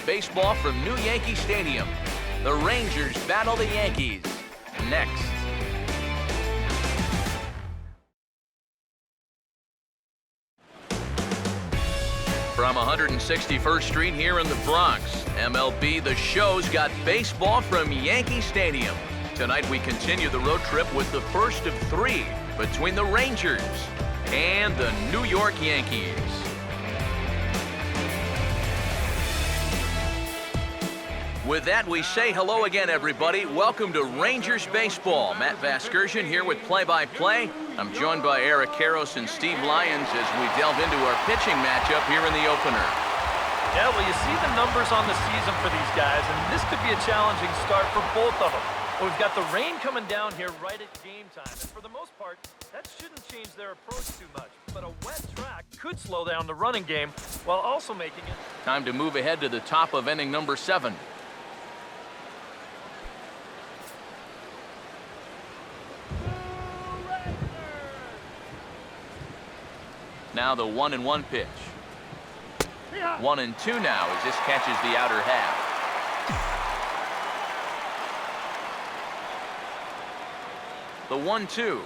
baseball from New Yankee Stadium. The Rangers battle the Yankees. Next. From 161st Street here in the Bronx, MLB The Show's got baseball from Yankee Stadium. Tonight we continue the road trip with the first of three between the Rangers and the New York Yankees. With that, we say hello again, everybody. Welcome to Rangers Baseball. Matt Vasgersian here with play-by-play. I'm joined by Eric Karros and Steve Lyons as we delve into our pitching matchup here in the opener. Yeah, well, you see the numbers on the season for these guys, and this could be a challenging start for both of them. Well, we've got the rain coming down here right at game time, and for the most part, that shouldn't change their approach too much. But a wet track could slow down the running game while also making it. Time to move ahead to the top of inning number 7. Now the 1-1 pitch. 1-2 now as this catches the outer half. The 1-2.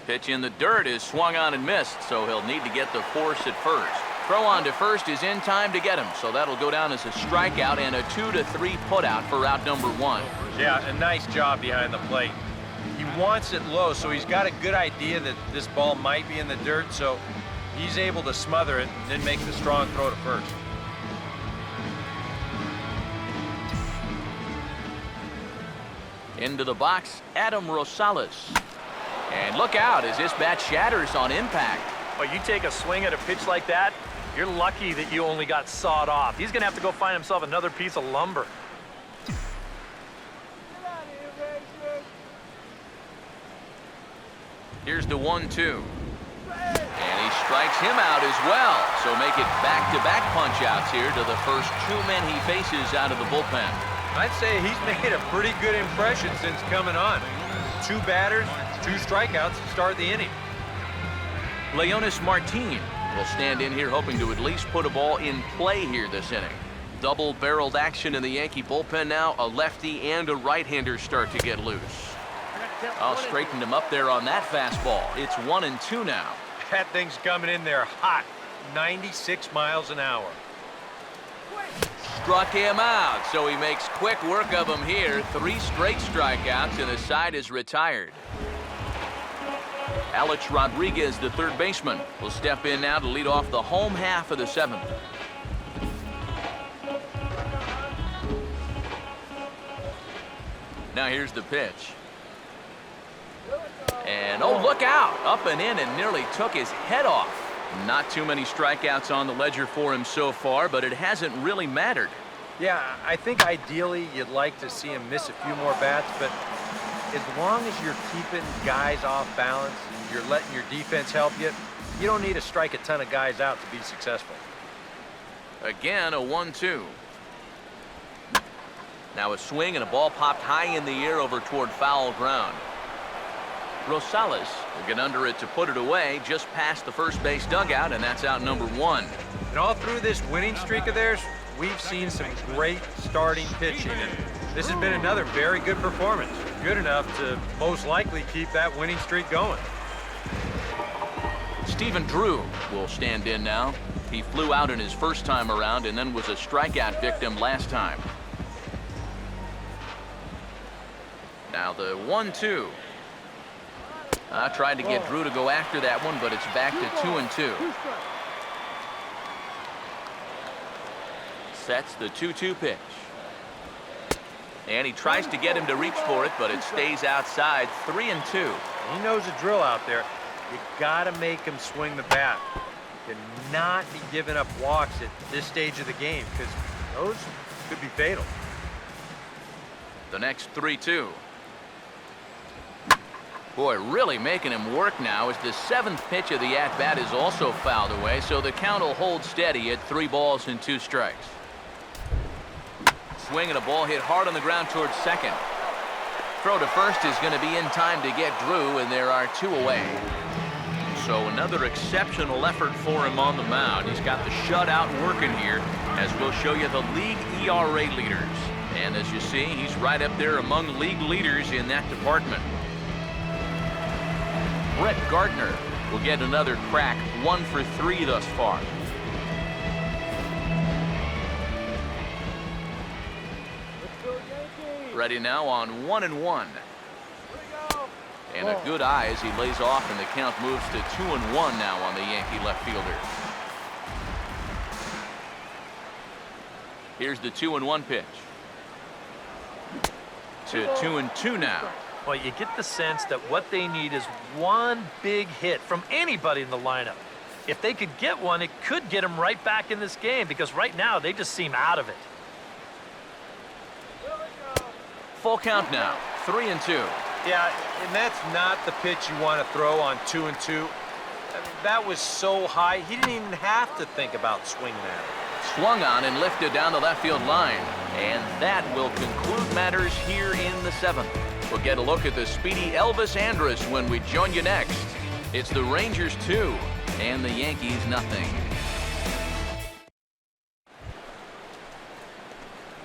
Pitch in the dirt is swung on and missed, so he'll need to get the force at first. Throw on to first is in time to get him, so that'll go down as a strikeout and a 2-3 putout for out number 1. Yeah, a nice job behind the plate. He wants it low, so he's got a good idea that this ball might be in the dirt, so he's able to smother it and then make the strong throw to first. Into the box, Adam Rosales. And look out as this bat shatters on impact. Well, you take a swing at a pitch like that, you're lucky that you only got sawed off. He's going to have to go find himself another piece of lumber. Here's the 1-2. And he strikes him out as well. So make it back-to-back punch-outs here to the first 2 men he faces out of the bullpen. I'd say he's made a pretty good impression since coming on. 2 batters, 2 strikeouts to start the inning. Leonis Martin will stand in here hoping to at least put a ball in play here this inning. Double-barreled action in the Yankee bullpen now. A lefty and a right-hander start to get loose. I'll straighten him up there on that fastball. It's 1-2 now. That thing's coming in there hot, 96 miles an hour. Struck him out, so he makes quick work of him here. 3 straight strikeouts, and the side is retired. Alex Rodriguez, the third baseman, will step in now to lead off the home half of the 7th. Now here's the pitch. And oh, look out! Up and in and nearly took his head off. Not too many strikeouts on the ledger for him so far, but it hasn't really mattered. Yeah, I think ideally you'd like to see him miss a few more bats, but as long as you're keeping guys off balance and you're letting your defense help you, you don't need to strike a ton of guys out to be successful. Again, a 1-2. Now a swing and a ball popped high in the air over toward foul ground. Rosales will get under it to put it away just past the first base dugout, and that's out number 1. And all through this winning streak of theirs, we've seen some great starting pitching, and this has been another very good performance. Good enough to most likely keep that winning streak going. Stephen Drew will stand in now. He flew out in his first time around and then was a strikeout victim last time. Now the 1-2. I tried to get Drew to go after that one, but it's back to 2-2. Sets the 2-2 pitch. And he tries to get him to reach for it, but it stays outside. 3-2. He knows the drill out there. You got to make him swing the bat. You cannot be giving up walks at this stage of the game, because those could be fatal. The next 3-2. Boy, really making him work now as the 7th pitch of the at-bat is also fouled away, so the count will hold steady at 3 balls and 2 strikes. Swing and a ball hit hard on the ground towards second. Throw to first is going to be in time to get Drew, and there are 2 away. So another exceptional effort for him on the mound. He's got the shutout working here, as we'll show you the league ERA leaders. And as you see, he's right up there among league leaders in that department. Brett Gardner will get another crack, 1 for 3 thus far. Ready now on 1-1. And a good eye as he lays off, and the count moves to 2-1 now on the Yankee left fielder. Here's the 2-1 pitch. To 2-2 now. Well, you get the sense that what they need is one big hit from anybody in the lineup. If they could get one, it could get them right back in this game, because right now they just seem out of it. Full count now, 3-2. Yeah, and that's not the pitch you want to throw on 2-2. I mean, that was so high, he didn't even have to think about swinging at it. Swung on and lifted down the left field line. And that will conclude matters here in the 7th. We'll get a look at the speedy Elvis Andrus when we join you next. It's the Rangers 2 and the Yankees nothing.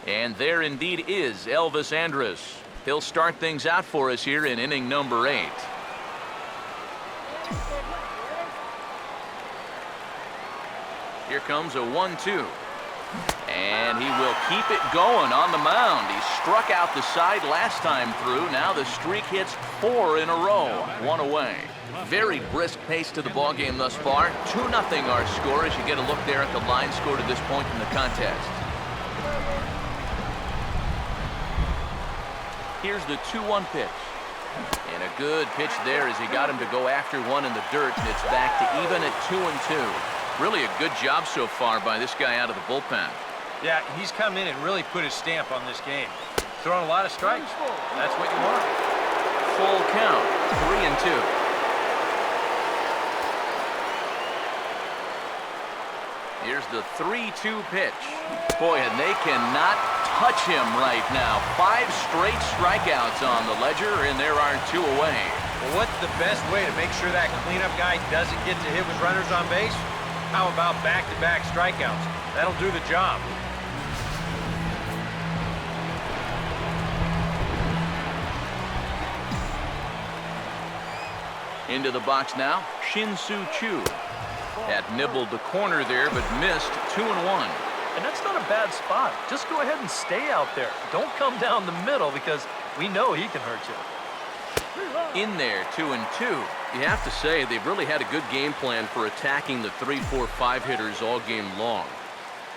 And there indeed is Elvis Andrus. He'll start things out for us here in inning number 8. Here comes a 1-2. And he will keep it going on the mound. He struck out the side last time through. Now the streak hits 4 in a row. 1 away. Very brisk pace to the ball game thus far. 2-0 our score as you get a look there at the line score to this point in the contest. Here's the 2-1 pitch. And a good pitch there as he got him to go after one in the dirt. And it's back to even at 2-2. Really a good job so far by this guy out of the bullpen. Yeah, he's come in and really put his stamp on this game. Throwing a lot of strikes. That's what you want. Full count, 3-2. Here's the 3-2 pitch. Boy, and they cannot touch him right now. 5 straight strikeouts on the ledger, and there are 2 away. Well, what's the best way to make sure that cleanup guy doesn't get to hit with runners on base? How about back-to-back strikeouts? That'll do the job. Into the box now, Shin-Soo Choo. Had nibbled the corner there, but missed 2-1. And that's not a bad spot. Just go ahead and stay out there. Don't come down the middle, because we know he can hurt you. In there, 2-2. You have to say they've really had a good game plan for attacking the 3, 4, 5 hitters all game long.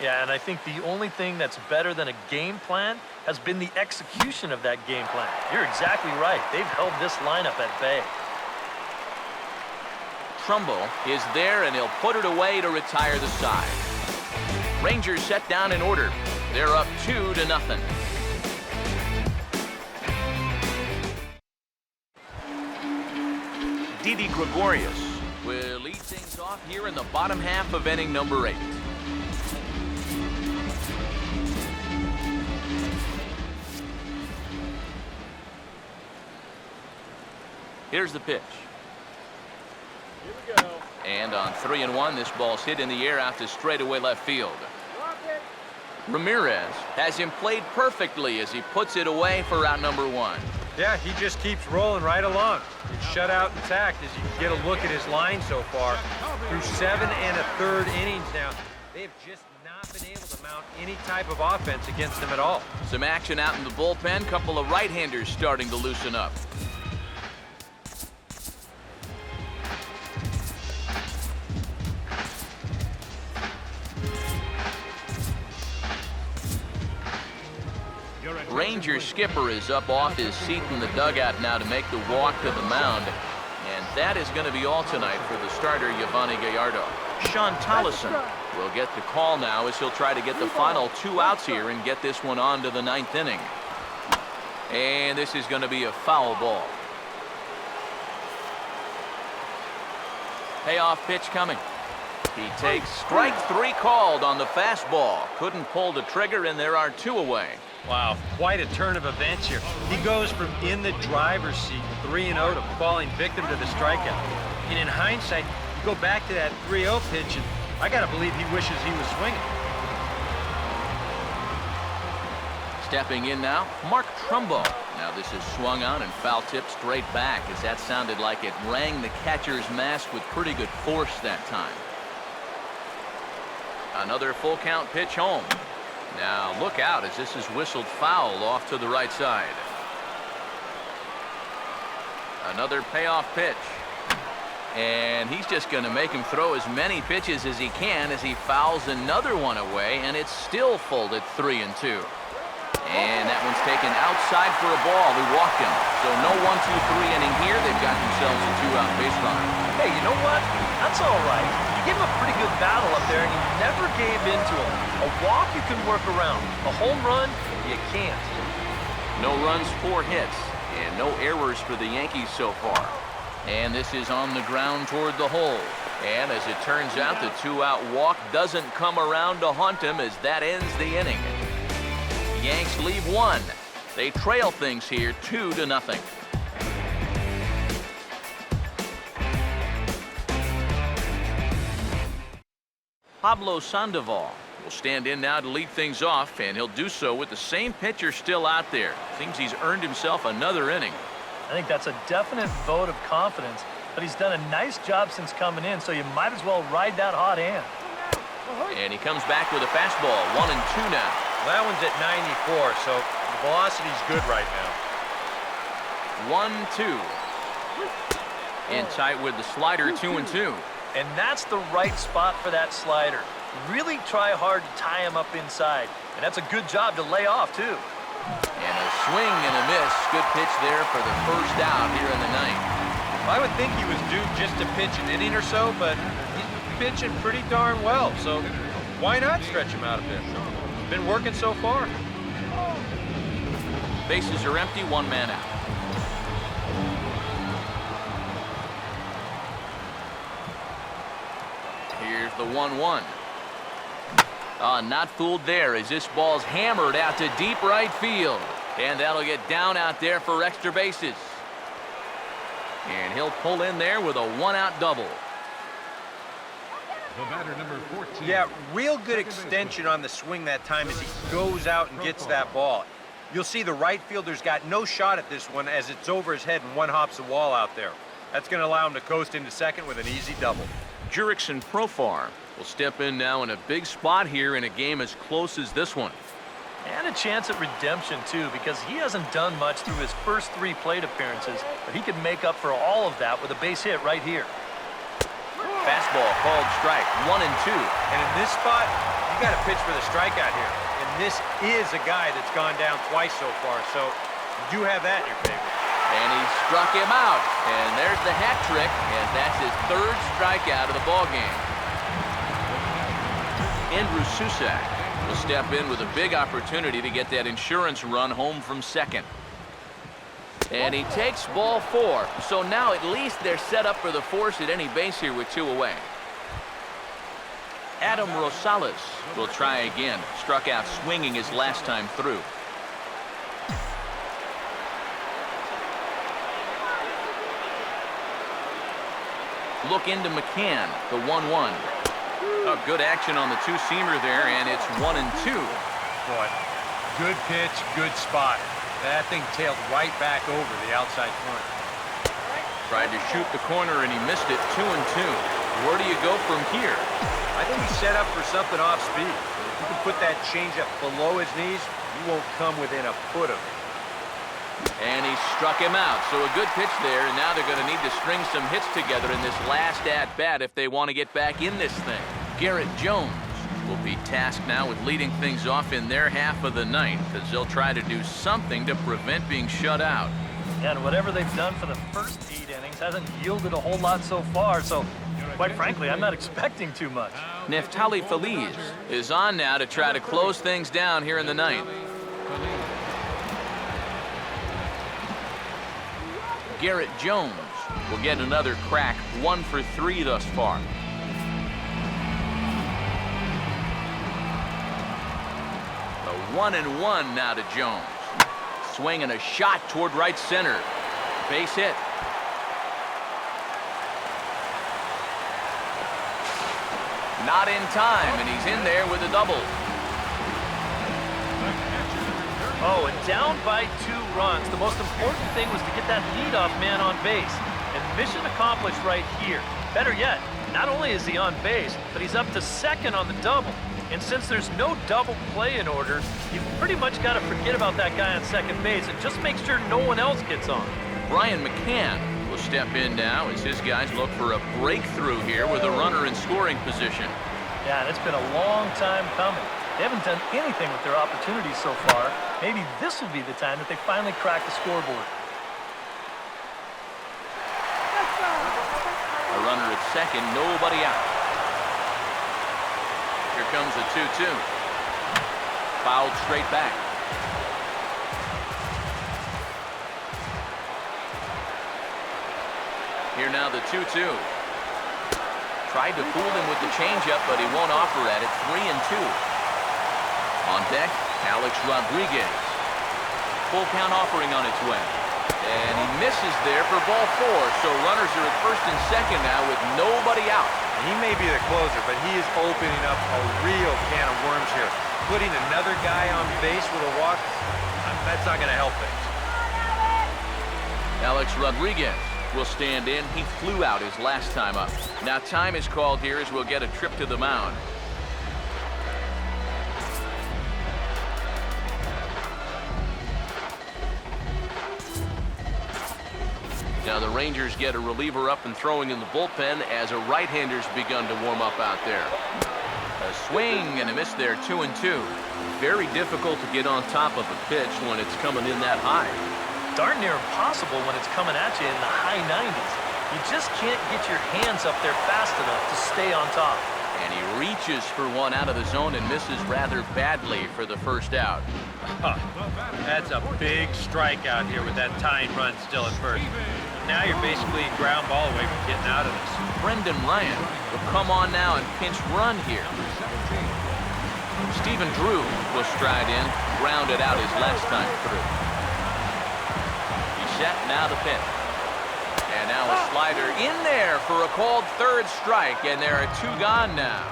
Yeah, and I think the only thing that's better than a game plan has been the execution of that game plan. You're exactly right. They've held this lineup at bay. Trumbull is there, and he'll put it away to retire the side. Rangers set down in order. They're up 2-0. Didi Gregorius will lead things off here in the bottom half of inning number 8. Here's the pitch. Here we go. And on 3-1, this ball's hit in the air out to straightaway left field. Ramirez has him played perfectly as he puts it away for out number 1. Yeah, he just keeps rolling right along. It's shutout intact as you can get a look at his line so far. Through 7 1/3 innings now, they've just not been able to mount any type of offense against him at all. Some action out in the bullpen. Couple of right-handers starting to loosen up. Ranger skipper is up off his seat in the dugout now to make the walk to the mound. And that is going to be all tonight for the starter, Yovani Gallardo. Sean Tollison will get the call now as he'll try to get the final 2 outs here and get this one on to the 9th inning. And this is going to be a foul ball. Payoff pitch coming. He takes strike 3 called on the fastball. Couldn't pull the trigger, and there are 2 away. Wow, quite a turn of events here. He goes from in the driver's seat 3-0 to falling victim to the strikeout. And in hindsight, you go back to that 3-0 pitch, and I got to believe he wishes he was swinging. Stepping in now, Mark Trumbo. Now this is swung on and foul tip straight back, as that sounded like it rang the catcher's mask with pretty good force that time. Another full count pitch home. Now look out as this is whistled foul off to the right side. Another payoff pitch. And he's just going to make him throw as many pitches as he can as he fouls another one away, and it's still folded 3-2. And that one's taken outside for a ball. They walked him. So no 1-2-3 inning here. They've got themselves a 2-out base runner. Hey, you know what? That's all right. You gave him a pretty good battle up there, and you never gave in to him. A walk you can work around. A home run, you can't. No runs, 4 hits, and no errors for the Yankees so far. And this is on the ground toward the hole. And as it turns out, the 2-out walk doesn't come around to haunt him as that ends the inning. The Yanks leave 1. They trail things here 2-0. Pablo Sandoval will stand in now to lead things off, and he'll do so with the same pitcher still out there. Seems he's earned himself another inning. I think that's a definite vote of confidence, but he's done a nice job since coming in, so you might as well ride that hot hand. And he comes back with a fastball, 1-2 now. That one's at 94, so the velocity's good right now. 1-2. In tight with the slider, 2-2. And that's the right spot for that slider. Really try hard to tie him up inside, and that's a good job to lay off, too. And a swing and a miss. Good pitch there for the first out here in the ninth. I would think he was due just to pitch an inning or so, but he's pitching pretty darn well, so why not stretch him out a bit? Been working so far. Bases are empty, 1 man out. Here's the 1-1. Not fooled there as this ball's hammered out to deep right field. And that'll get down out there for extra bases. And he'll pull in there with a 1-out double. The batter, number 14. Yeah, real good extension on the swing that time as he goes out and gets that ball. You'll see the right fielder's got no shot at this one as it's over his head and one hops the wall out there. That's going to allow him to coast into second with an easy double. Jurickson Profar will step in now in a big spot here in a game as close as this one. And a chance at redemption, too, because he hasn't done much through his first 3 plate appearances, but he can make up for all of that with a base hit right here. Fastball called strike, 1-2. And in this spot, you got to pitch for the strikeout here. And this is a guy that's gone down twice so far, so you do have that in your favor. And he struck him out. And there's the hat trick, and that's his 3rd strikeout of the ballgame. Andrew Susac will step in with a big opportunity to get that insurance run home from second. And he takes ball 4. So now at least they're set up for the force at any base here with 2 away. Adam Rosales will try again. Struck out swinging his last time through. Look into McCann, the 1-1. Oh, good action on the 2-seamer there, and it's 1-2. Boy, good pitch, good spot. That thing tailed right back over the outside corner. Tried to shoot the corner, and he missed it, 2-2. Where do you go from here? I think he's set up for something off speed. If you can put that changeup below his knees, you won't come within a foot of it. And he struck him out. So a good pitch there, and now they're going to need to string some hits together in this last at-bat if they want to get back in this thing. Garrett Jones will be tasked now with leading things off in their half of the ninth as they'll try to do something to prevent being shut out. And whatever they've done for the first 8 innings hasn't yielded a whole lot so far, so quite frankly, I'm not expecting too much. Neftali Feliz is on now to try to close things down here in the ninth. Garrett Jones will get another crack, 1 for 3 thus far. The 1-1 now to Jones. Swing and a shot toward right center. Base hit. Not in time, and he's in there with a double. Oh, and down by 2 runs. The most important thing was to get that leadoff man on base. And mission accomplished right here. Better yet, not only is he on base, but he's up to second on the double. And since there's no double play in order, you've pretty much got to forget about that guy on second base and just make sure no one else gets on. Brian McCann will step in now as his guys look for a breakthrough here with a runner in scoring position. Yeah, and it's been a long time coming. They haven't done anything with their opportunities so far. Maybe this will be the time that they finally crack the scoreboard. A runner at second, nobody out. Here comes a 2-2. Fouled straight back. Here now the 2-2. Tried to fool him with the changeup, but he won't offer at it. 3-2. On deck, Alex Rodriguez. Full count offering on its way. And he misses there for ball 4. So runners are at first and second now with nobody out. He may be the closer, but he is opening up a real can of worms here. Putting another guy on base with a walk, that's not going to help things. Alex Rodriguez will stand in. He flew out his last time up. Now time is called here as we'll get a trip to the mound. Now the Rangers get a reliever up and throwing in the bullpen as a right-hander's begun to warm up out there. A swing and a miss there, 2-2. Very difficult to get on top of a pitch when it's coming in that high. Darn near impossible when it's coming at you in the high 90s. You just can't get your hands up there fast enough to stay on top. And he reaches for one out of the zone and misses rather badly for the first out. That's a big strikeout here with that tying run still at first. Now you're basically ground ball away from getting out of this. Brendan Ryan will come on now and pinch run here. Stephen Drew will stride in, grounded out his last time through. He's set, now the pitch. And now a slider in there for a called third strike, and there are 2 gone now.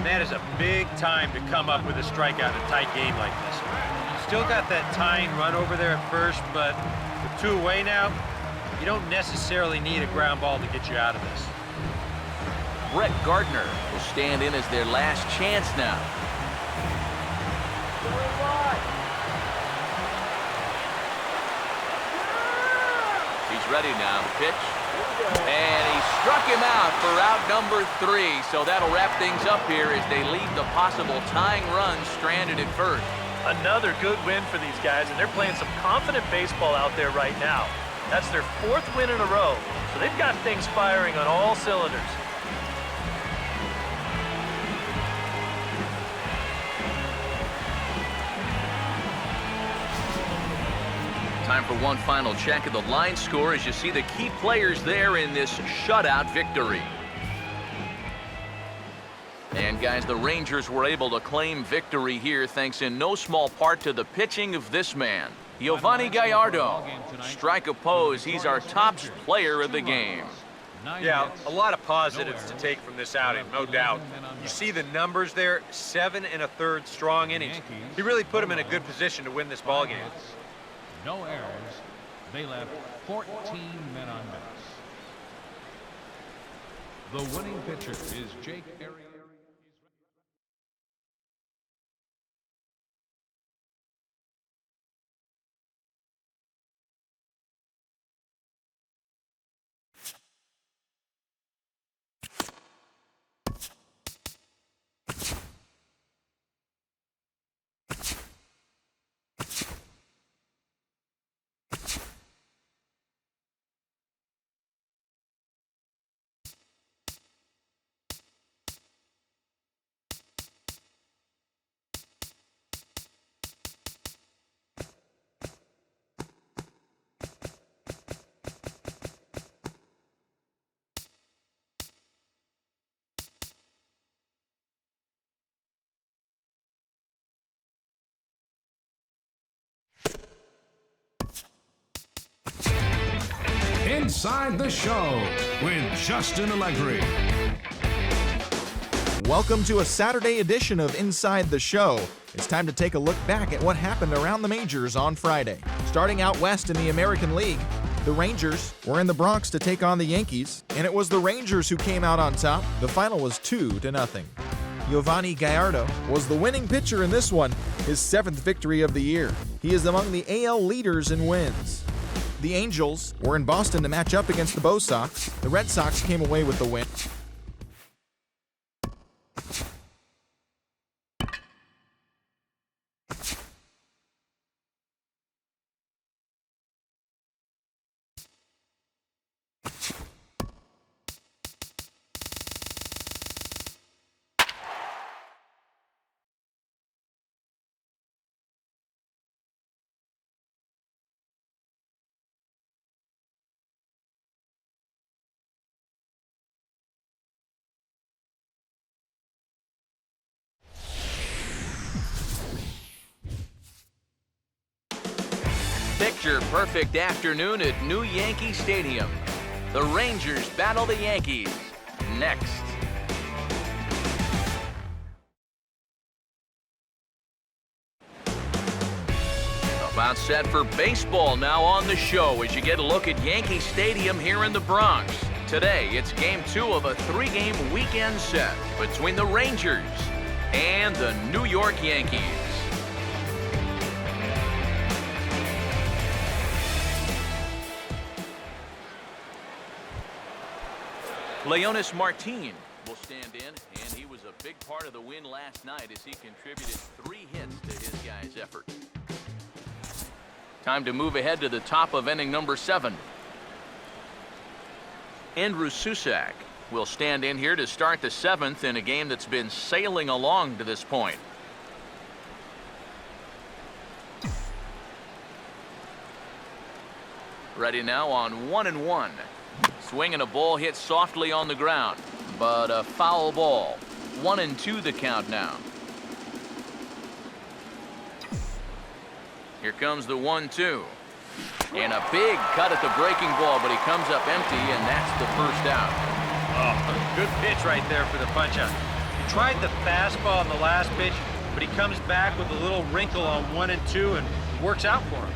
That is a big time to come up with a strikeout in a tight game like this. You still got that tying run over there at first, but with 2 away now, you don't necessarily need a ground ball to get you out of this. Brett Gardner will stand in as their last chance now. He's ready now to pitch. And he struck him out for out number 3. So that'll wrap things up here as they leave the possible tying run stranded at first. Another good win for these guys, and they're playing some confident baseball out there right now. That's their 4th win in a row, so they've got things firing on all cylinders. Time for one final check of the line score as you see the key players there in this shutout victory. And guys, the Rangers were able to claim victory here thanks in no small part to the pitching of this man, Giovanni Gallardo. Strike oppose, he's our top player of the game. Yeah, a lot of positives to take from this outing, no doubt. You see the numbers there, 7 1/3 strong innings. He really put him in a good position to win this ball game. No errors. They left 14 men on base. The winning pitcher is Jake Arias. Inside the Show with Justin Allegri. Welcome to a Saturday edition of Inside the Show. It's time to take a look back at what happened around the majors on Friday. Starting out west in the American League, the Rangers were in the Bronx to take on the Yankees, and it was the Rangers who came out on top. The final was 2-0. Giovanni Gallardo was the winning pitcher in this one, his 7th victory of the year. He is among the AL leaders in wins. The Angels were in Boston to match up against the Bo Sox. The Red Sox came away with the win. Picture-perfect afternoon at New Yankee Stadium. The Rangers battle the Yankees next. About set for baseball now on the show as you get a look at Yankee Stadium here in the Bronx. Today, it's Game 2 of a 3-game weekend set between the Rangers and the New York Yankees. Leonis Martin will stand in, and he was a big part of the win last night as he contributed 3 hits to his guys' effort. Time to move ahead to the top of inning number 7. Andrew Susak will stand in here to start the 7th in a game that's been sailing along to this point. Ready now on 1-1. Swing and a ball hit softly on the ground, but a foul ball. 1-2 the count now. Here comes the 1-2. And a big cut at the breaking ball, but he comes up empty, and that's the first out. Oh, good pitch right there for the punch-out. He tried the fastball on the last pitch, but he comes back with a little wrinkle on 1 and 2 and works out for him.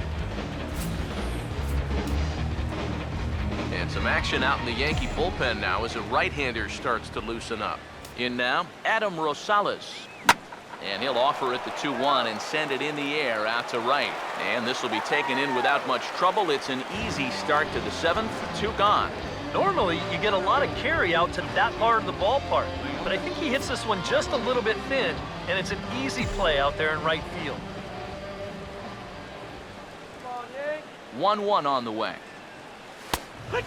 And some action out in the Yankee bullpen now as a right-hander starts to loosen up. In now, Adam Rosales. And he'll offer it the 2-1 and send it in the air out to right. And this will be taken in without much trouble. It's an easy start to the 7th. 2 gone. Normally, you get a lot of carry out to that part of the ballpark, but I think he hits this one just a little bit thin, and it's an easy play out there in right field. 1-1 on the way.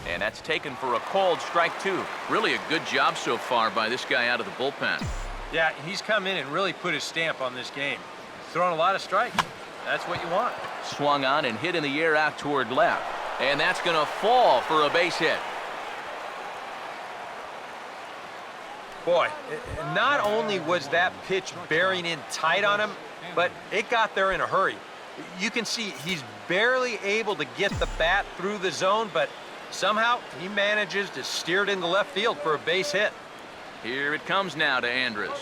And that's taken for a called strike 2. Really a good job so far by this guy out of the bullpen. Yeah, he's come in and really put his stamp on this game. He's throwing a lot of strikes. That's what you want. Swung on and hit in the air out toward left. And that's going to fall for a base hit. Boy, not only was that pitch bearing in tight on him, but it got there in a hurry. You can see he's barely able to get the bat through the zone, but somehow he manages to steer it into left field for a base hit. Here it comes now to Andrus.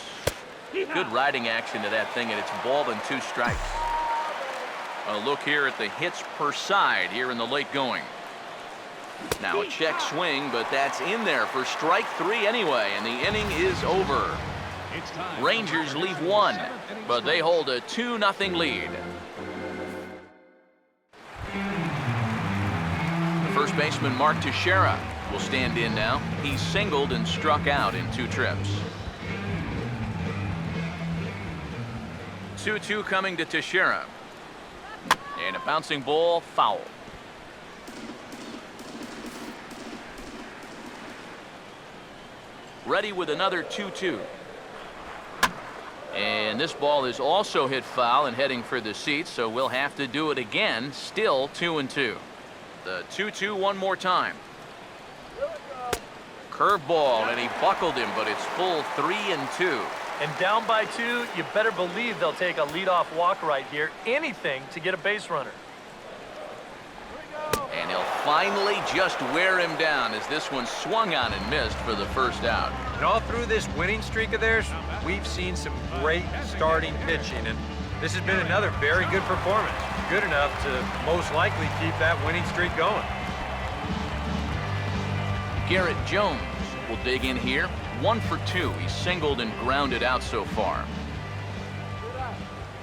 Good riding action to that thing, and it's ball and 2 strikes. A look here at the hits per side here in the late going. Now a check swing, but that's in there for strike 3 anyway, and the inning is over. Rangers leave 1, but they hold a 2-0 lead. The first baseman, Mark Teixeira, will stand in now. He's singled and struck out in 2 trips. 2-2 coming to Teixeira. And a bouncing ball, foul. Ready with another 2-2. And this ball is also hit foul and heading for the seats, so we'll have to do it again. Still 2-2. The 2-2 one more time. Curveball, and he buckled him, but it's full 3-2. And down by 2, you better believe they'll take a leadoff walk right here. Anything to get a base runner. And he'll finally just wear him down as this one swung on and missed for the first out. And all through this winning streak of theirs, we've seen some great starting pitching, and this has been another very good performance. Good enough to most likely keep that winning streak going. Garrett Jones will dig in here. 1 for 2. He's singled and grounded out so far.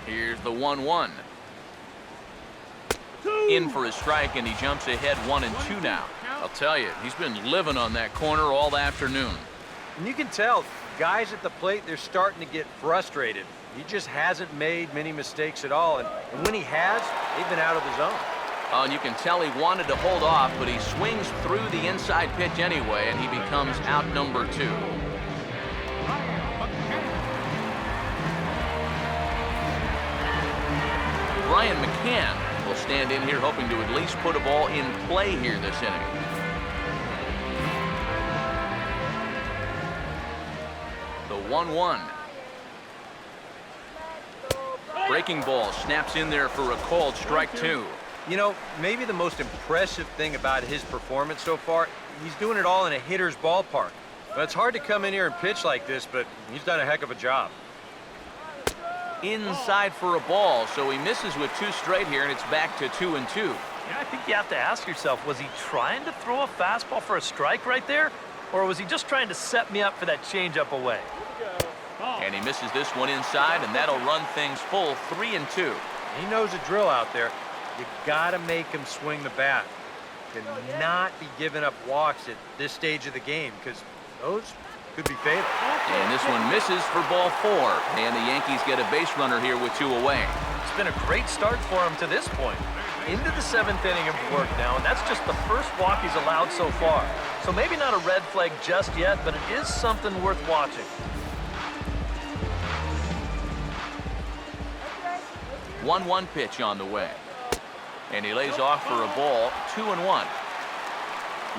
Here's the 1-1. In for a strike, and he jumps ahead 1-2 now. I'll tell you, he's been living on that corner all afternoon. And you can tell, guys at the plate, they're starting to get frustrated. He just hasn't made many mistakes at all, and when he has, they've been out of the zone. Oh, and you can tell he wanted to hold off, but he swings through the inside pitch anyway, and he becomes out number 2. Brian McCann will stand in here hoping to at least put a ball in play here this inning. The 1-1. Breaking ball snaps in there for a called strike 2. You know, maybe the most impressive thing about his performance so far, he's doing it all in a hitter's ballpark. But it's hard to come in here and pitch like this, but he's done a heck of a job. Inside for a ball, so he misses with 2 straight here, and it's back to 2-2. Yeah, I think you have to ask yourself, was he trying to throw a fastball for a strike right there? Or was he just trying to set me up for that changeup away? And he misses this one inside, and that'll run things full 3-2. He knows the drill out there. You gotta make him swing the bat. Cannot be giving up walks at this stage of the game, because those could be fatal. And this one misses for ball 4. And the Yankees get a base runner here with 2 away. It's been a great start for him to this point. Into the 7th inning of work now, and that's just the first walk he's allowed so far. So maybe not a red flag just yet, but it is something worth watching. 1-1 pitch on the way. And he lays off for a ball, 2-1.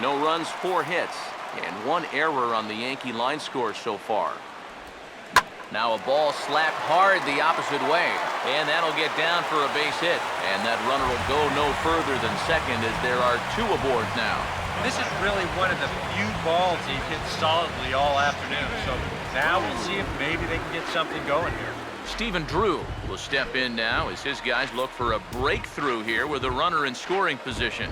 No runs, 4 hits, and 1 error on the Yankee line score so far. Now a ball slapped hard the opposite way, and that'll get down for a base hit. And that runner will go no further than second as there are 2 aboard now. This is really one of the few balls he hit solidly all afternoon, so now we'll see if maybe they can get something going here. Stephen Drew will step in now as his guys look for a breakthrough here with a runner in scoring position.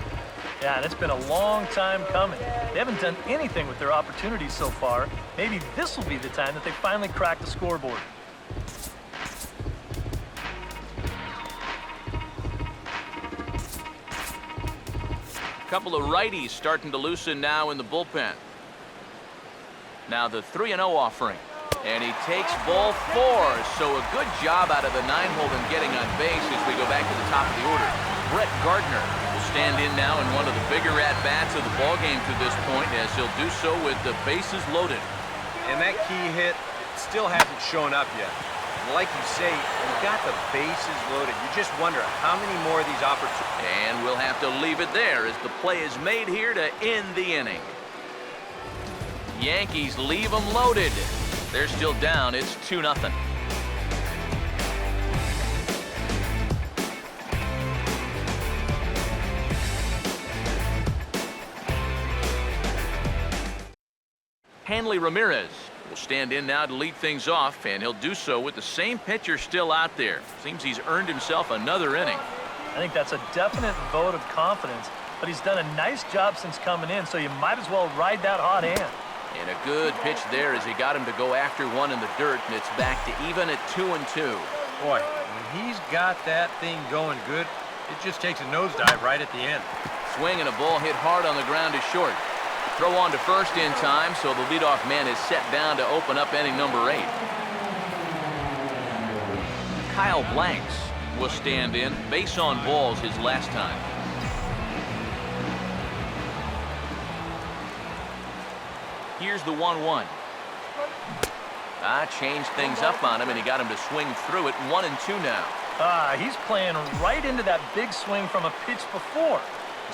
Yeah, and it's been a long time coming. They haven't done anything with their opportunities so far. Maybe this will be the time that they finally crack the scoreboard. A couple of righties starting to loosen now in the bullpen. Now the 3-0 offering. And he takes ball 4, so a good job out of the 9-hole in getting on base as we go back to the top of the order. Brett Gardner will stand in now in one of the bigger at-bats of the ballgame to this point, as he'll do so with the bases loaded. And that key hit still hasn't shown up yet. And like you say, you got the bases loaded. You just wonder how many more of these opportunities. And we'll have to leave it there as the play is made here to end the inning. Yankees leave them loaded. They're still down. It's 2-0. Hanley Ramirez will stand in now to lead things off, and he'll do so with the same pitcher still out there. Seems he's earned himself another inning. I think that's a definite vote of confidence, but he's done a nice job since coming in, so you might as well ride that hot hand. And a good pitch there as he got him to go after one in the dirt, and it's back to even at 2-2. Boy, when he's got that thing going good, it just takes a nosedive right at the end. Swing and a ball hit hard on the ground is short. Throw on to first in time, so the leadoff man is set down to open up inning number 8. Kyle Blanks will stand in. Base on balls his last time. Here's the 1-1. Changed things up on him, and he got him to swing through it. 1-2 now. He's playing right into that big swing from a pitch before.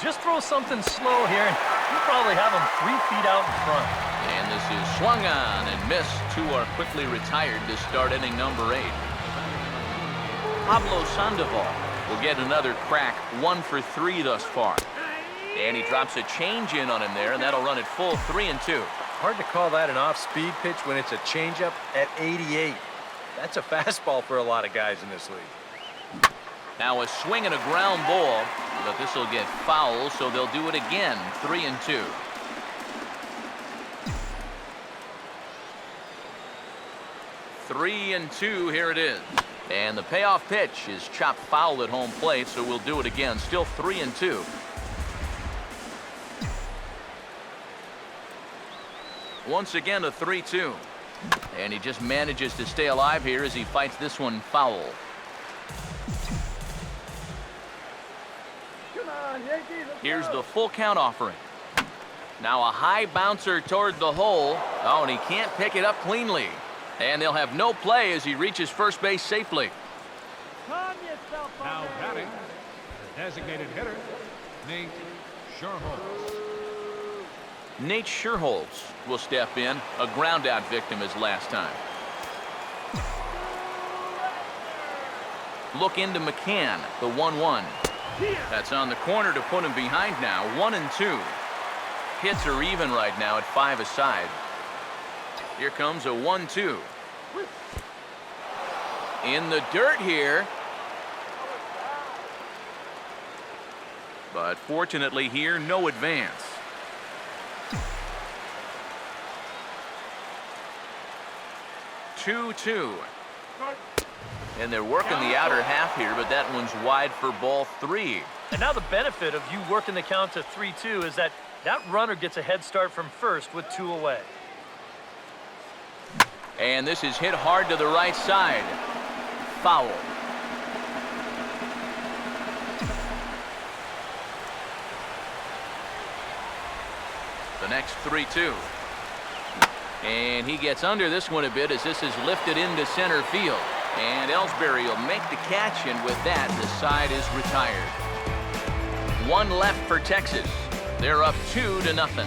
Just throw something slow here, and you probably have him 3 feet out in front. And this is swung on and missed. 2 are quickly retired to start inning number 8. Pablo Sandoval will get another crack, 1 for 3 thus far. And he drops a change in on him there, and that'll run it full 3-2. Hard to call that an off-speed pitch when it's a changeup at 88. That's a fastball for a lot of guys in this league. Now a swing and a ground ball, but this will get foul, so they'll do it again. 3-2. Three and two, here it is. And the payoff pitch is chopped foul at home plate, so we'll do it again. Still 3-2. Once again, a 3-2. And he just manages to stay alive here as he fights this one foul. Come on, Yankees, let's Here's go. the full count offering. Now a high bouncer toward the hole. Oh, and he can't pick it up cleanly. And they'll have no play as he reaches first base safely. Calm yourself, Now Bobby. batting, the designated hitter, Nate Sherholtz. Nate Sherholtz will step in, a ground out victim as last time. Look into McCann, the 1-1. That's on the corner to put him behind now. 1-2. Hits are even right now at 5 aside. Here comes a 1-2. In the dirt here. But fortunately here, no advance. Two. And they're working the outer half here, but that one's wide for ball 3. And now the benefit of you working the count to 3-2 is that runner gets a head start from first with 2 away. And this is hit hard to the right side. Foul. The next 3-2. And he gets under this one a bit as this is lifted into center field. And Ellsbury will make the catch, and with that, the side is retired. 1 left for Texas. They're up 2-0.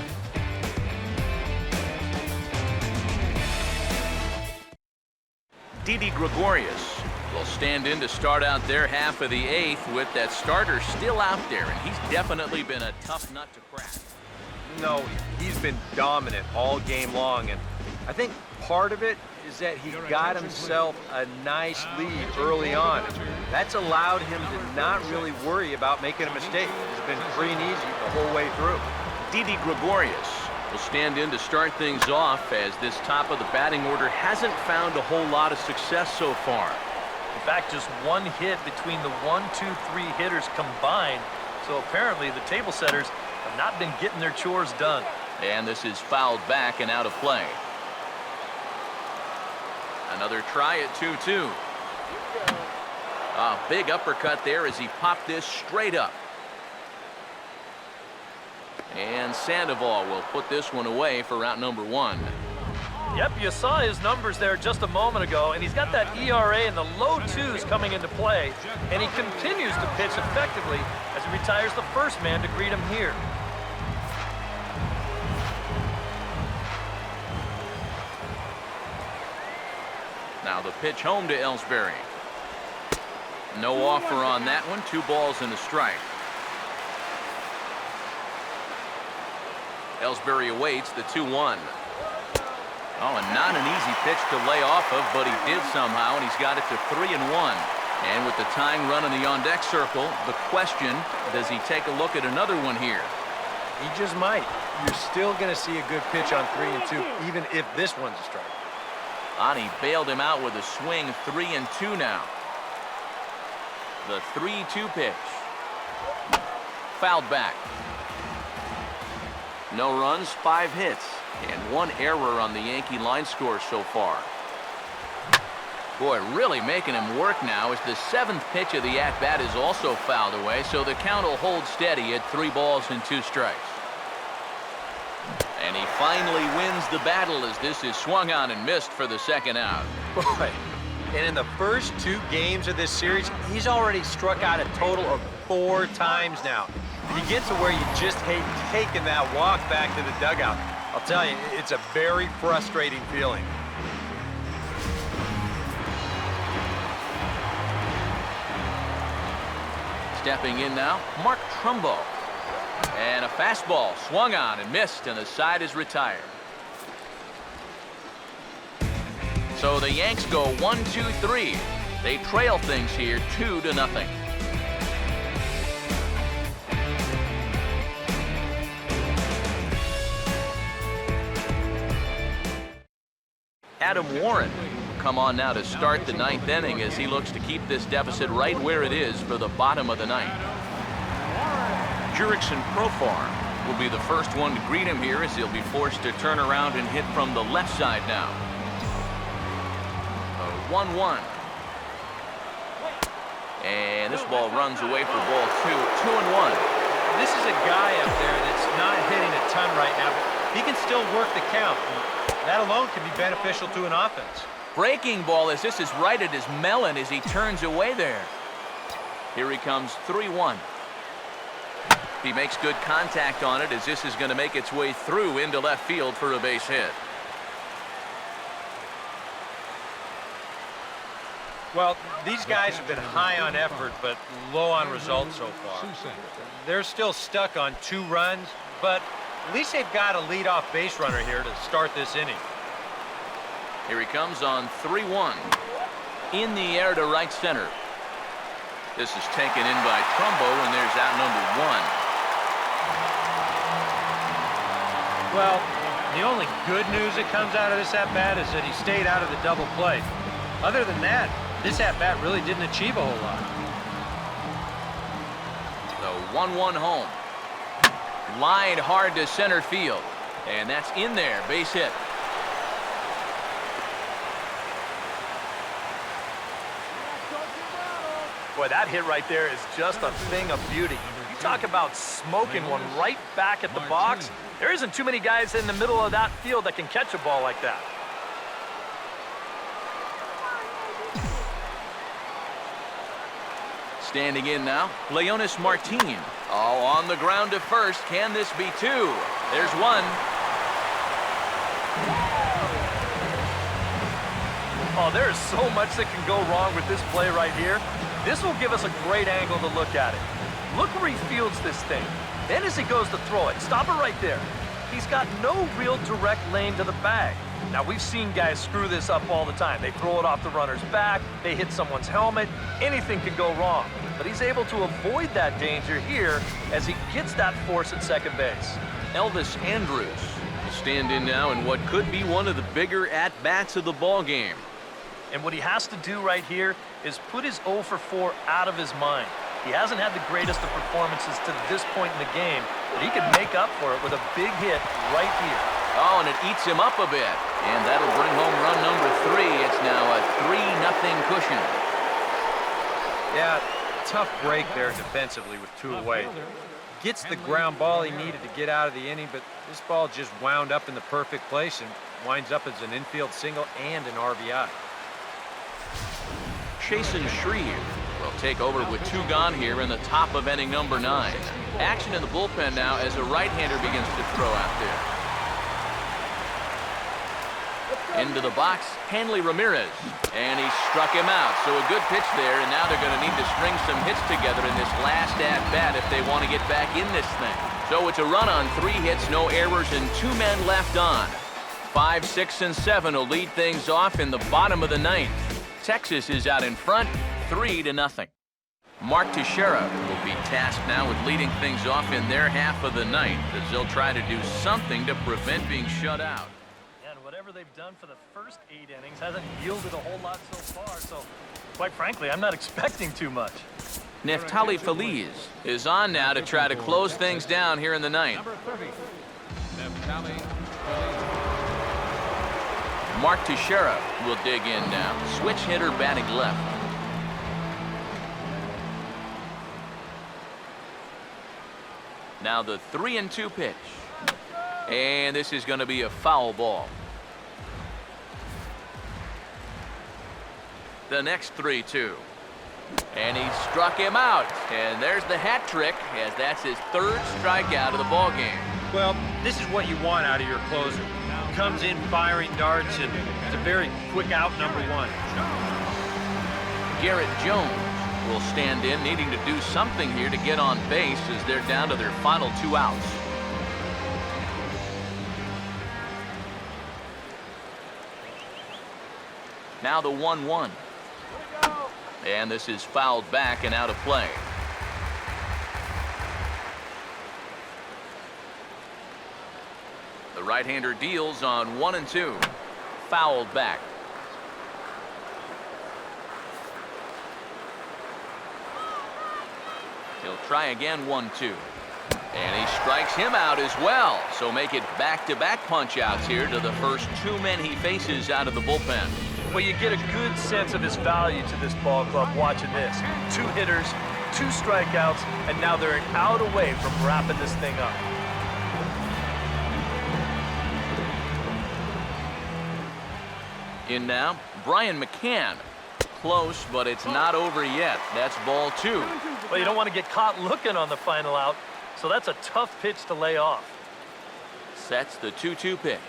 Didi Gregorius will stand in to start out their half of the 8th with that starter still out there, and he's definitely been a tough nut to crack. No, he's been dominant all game long, and I think part of it is that he got himself a nice lead early on. That's allowed him to not really worry about making a mistake. It's been free and easy the whole way through. Didi Gregorius will stand in to start things off as this top of the batting order hasn't found a whole lot of success so far. In fact, just 1 hit between the 1, 2, 3 hitters combined. So apparently the table setters have not been getting their chores done. And this is fouled back and out of play. Another try at 2-2. A big uppercut there as he popped this straight up. And Sandoval will put this one away for route number 1. Yep, you saw his numbers there just a moment ago, and he's got that ERA in the low 2s coming into play, and he continues to pitch effectively as he retires the first man to greet him here. Now the pitch home to Ellsbury. No offer on that one. 2 balls and a strike. Ellsbury awaits the 2-1. Oh, and not an easy pitch to lay off of, but he did somehow, and he's got it to 3-1. And with the tying run in the on-deck circle, the question, does he take a look at another one here? He just might. You're still going to see a good pitch on 3-2, even if this one's a strike. Ani bailed him out with a swing. 3-2 now. The 3-2 pitch. Fouled back. No runs, 5 hits, and 1 error on the Yankee line score so far. Boy, really making him work now as the 7th pitch of the at-bat is also fouled away, so the count will hold steady at 3 balls and 2 strikes. And he finally wins the battle as this is swung on and missed for the 2nd out. Boy, and in the first 2 games of this series, he's already struck out a total of 4 times now. You get to where you just hate taking that walk back to the dugout. I'll tell you, it's a very frustrating feeling. Stepping in now, Mark Trumbo. And a fastball swung on and missed, and the side is retired. So the Yanks go 1-2-3. They trail things here 2-0. Adam Warren will come on now to start the ninth inning as he looks to keep this deficit right where it is for the bottom of the ninth. Jurickson Profar will be the first one to greet him here as he'll be forced to turn around and hit from the left side now. 1-1. And this ball runs away for ball 2. 2-1. This is a guy up there that's not hitting a ton right now, but he can still work the count. That alone can be beneficial to an offense. Breaking ball as this is right at his melon as he turns away there. Here he comes, 3-1. He makes good contact on it as this is going to make its way through into left field for a base hit. Well, these guys have been high on effort, but low on results so far. They're still stuck on 2 runs, but at least they've got a leadoff base runner here to start this inning. Here he comes on 3-1. In the air to right center. This is taken in by Trumbo, and there's out number 1. Well, the only good news that comes out of this at-bat is that he stayed out of the double play. Other than that, this at-bat really didn't achieve a whole lot. The 1-1 home. Line hard to center field. And that's in there. Base hit. Boy, that hit right there is just a thing of beauty. You talk about smoking one right back at the box. There isn't too many guys in the middle of that field that can catch a ball like that. Standing in now, Leonis Martin. Oh, on the ground to first. Can this be 2? There's 1. Oh, there is so much that can go wrong with this play right here. This will give us a great angle to look at it. Look where he fields this thing. Then as he goes to throw it, stop it right there. He's got no real direct lane to the bag. Now, we've seen guys screw this up all the time. They throw it off the runner's back, they hit someone's helmet, anything can go wrong. But he's able to avoid that danger here as he gets that force at second base. Elvis Andrus will stand in now in what could be one of the bigger at-bats of the ball game. And what he has to do right here is put his 0 for 4 out of his mind. He hasn't had the greatest of performances to this point in the game, but he can make up for it with a big hit right here. Oh, and it eats him up a bit. And that'll bring home run number 3. It's now a 3-0 cushion. Yeah, tough break there defensively with 2 away. Gets the ground ball he needed to get out of the inning, but this ball just wound up in the perfect place and winds up as an infield single and an RBI. Chasen Shreve will take over with 2 gone here in the top of inning number 9. Action in the bullpen now as a right-hander begins to throw out there. Into the box, Hanley Ramirez, and he struck him out. So a good pitch there, and now they're going to need to string some hits together in this last at-bat if they want to get back in this thing. So it's a run on 3 hits, no errors, and 2 men left on. 5, 6, and 7 will lead things off in the bottom of the 9th. Texas is out in front, 3-0. Mark Teixeira will be tasked now with leading things off in their half of the 9th as they'll try to do something to prevent being shut out. And whatever they've done for the first 8 innings hasn't yielded a whole lot so far, so quite frankly, I'm not expecting too much. Neftali Feliz is on now to try to close things down here in the 9th. Number 30, Neftali Feliz. Mark Teixeira will dig in now. Switch hitter batting left. Now the 3-2 pitch. And this is going to be a foul ball. The next 3-2. And he struck him out. And there's the hat trick as that's his 3rd strikeout of the ball game. Well, this is what you want out of your closer. Comes in firing darts, and it's a very quick out number 1. Garrett Jones will stand in, needing to do something here to get on base as they're down to their final 2 outs. Now the 1-1. And this is fouled back and out of play. The right-hander deals on 1 and 2. Fouled back. He'll try again, 1-2. And he strikes him out as well. So make it back-to-back punch-outs here to the first 2 men he faces out of the bullpen. Well, you get a good sense of his value to this ball club watching this. 2 hitters, 2 strikeouts, and now they're an out away from wrapping this thing up. In now, Brian McCann. Close, but it's not over yet. That's ball 2. Well, you don't want to get caught looking on the final out, so that's a tough pitch to lay off. Sets the 2-2 pitch.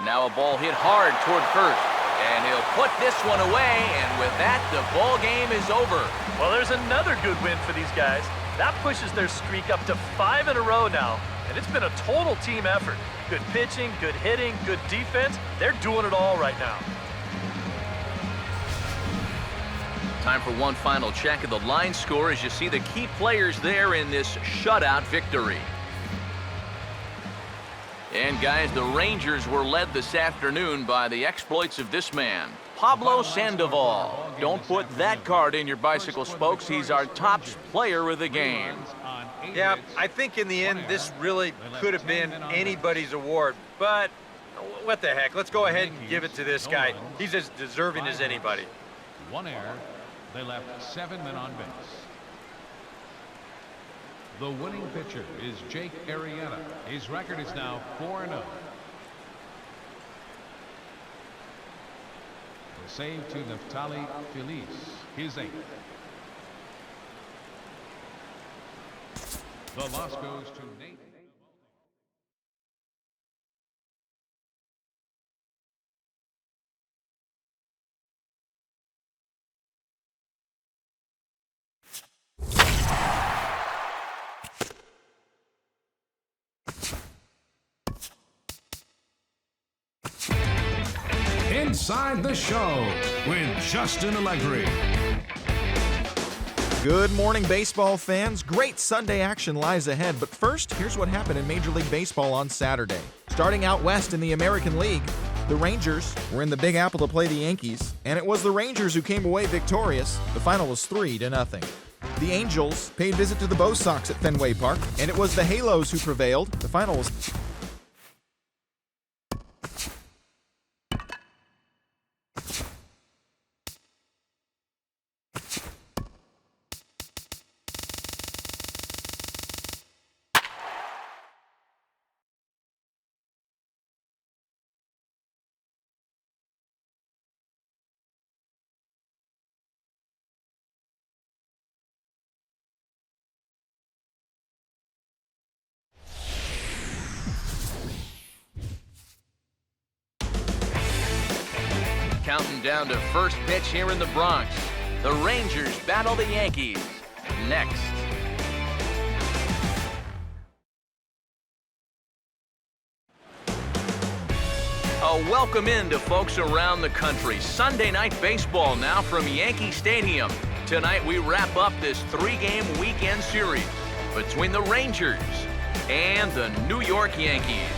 Now a ball hit hard toward first. And he'll put this one away, and with that, the ball game is over. Well, there's another good win for these guys. That pushes their streak up to 5 in a row now, and it's been a total team effort. Good pitching, good hitting, good defense. They're doing it all right now. Time for one final check of the line score as you see the key players there in this shutout victory. And guys, the Rangers were led this afternoon by the exploits of this man, Pablo Sandoval. Don't put that card in your bicycle spokes. He's our top player of the game. Yeah, I think in the end, this really could have been anybody's award. But what the heck? Let's go ahead and give it to this guy. He's as deserving as anybody. 1 error. They left 7 men on base. The winning pitcher is Jake Arrieta. His record is now 4-0. The save to Neftali Feliz, his 8th. The loss goes to Nate. Inside the Show with Justin Allegri. Good morning, baseball fans. Great Sunday action lies ahead, but first, here's what happened in Major League Baseball on Saturday. Starting out west in the American League, the Rangers were in the Big Apple to play the Yankees, and it was the Rangers who came away victorious. The final was 3-0. The Angels paid visit to the Bo Sox at Fenway Park, and it was the Halos who prevailed. The final was Counting down to first pitch here in the Bronx. The Rangers battle the Yankees next. A welcome in to folks around the country. Sunday night baseball now from Yankee Stadium. Tonight we wrap up this 3-game weekend series between the Rangers and the New York Yankees.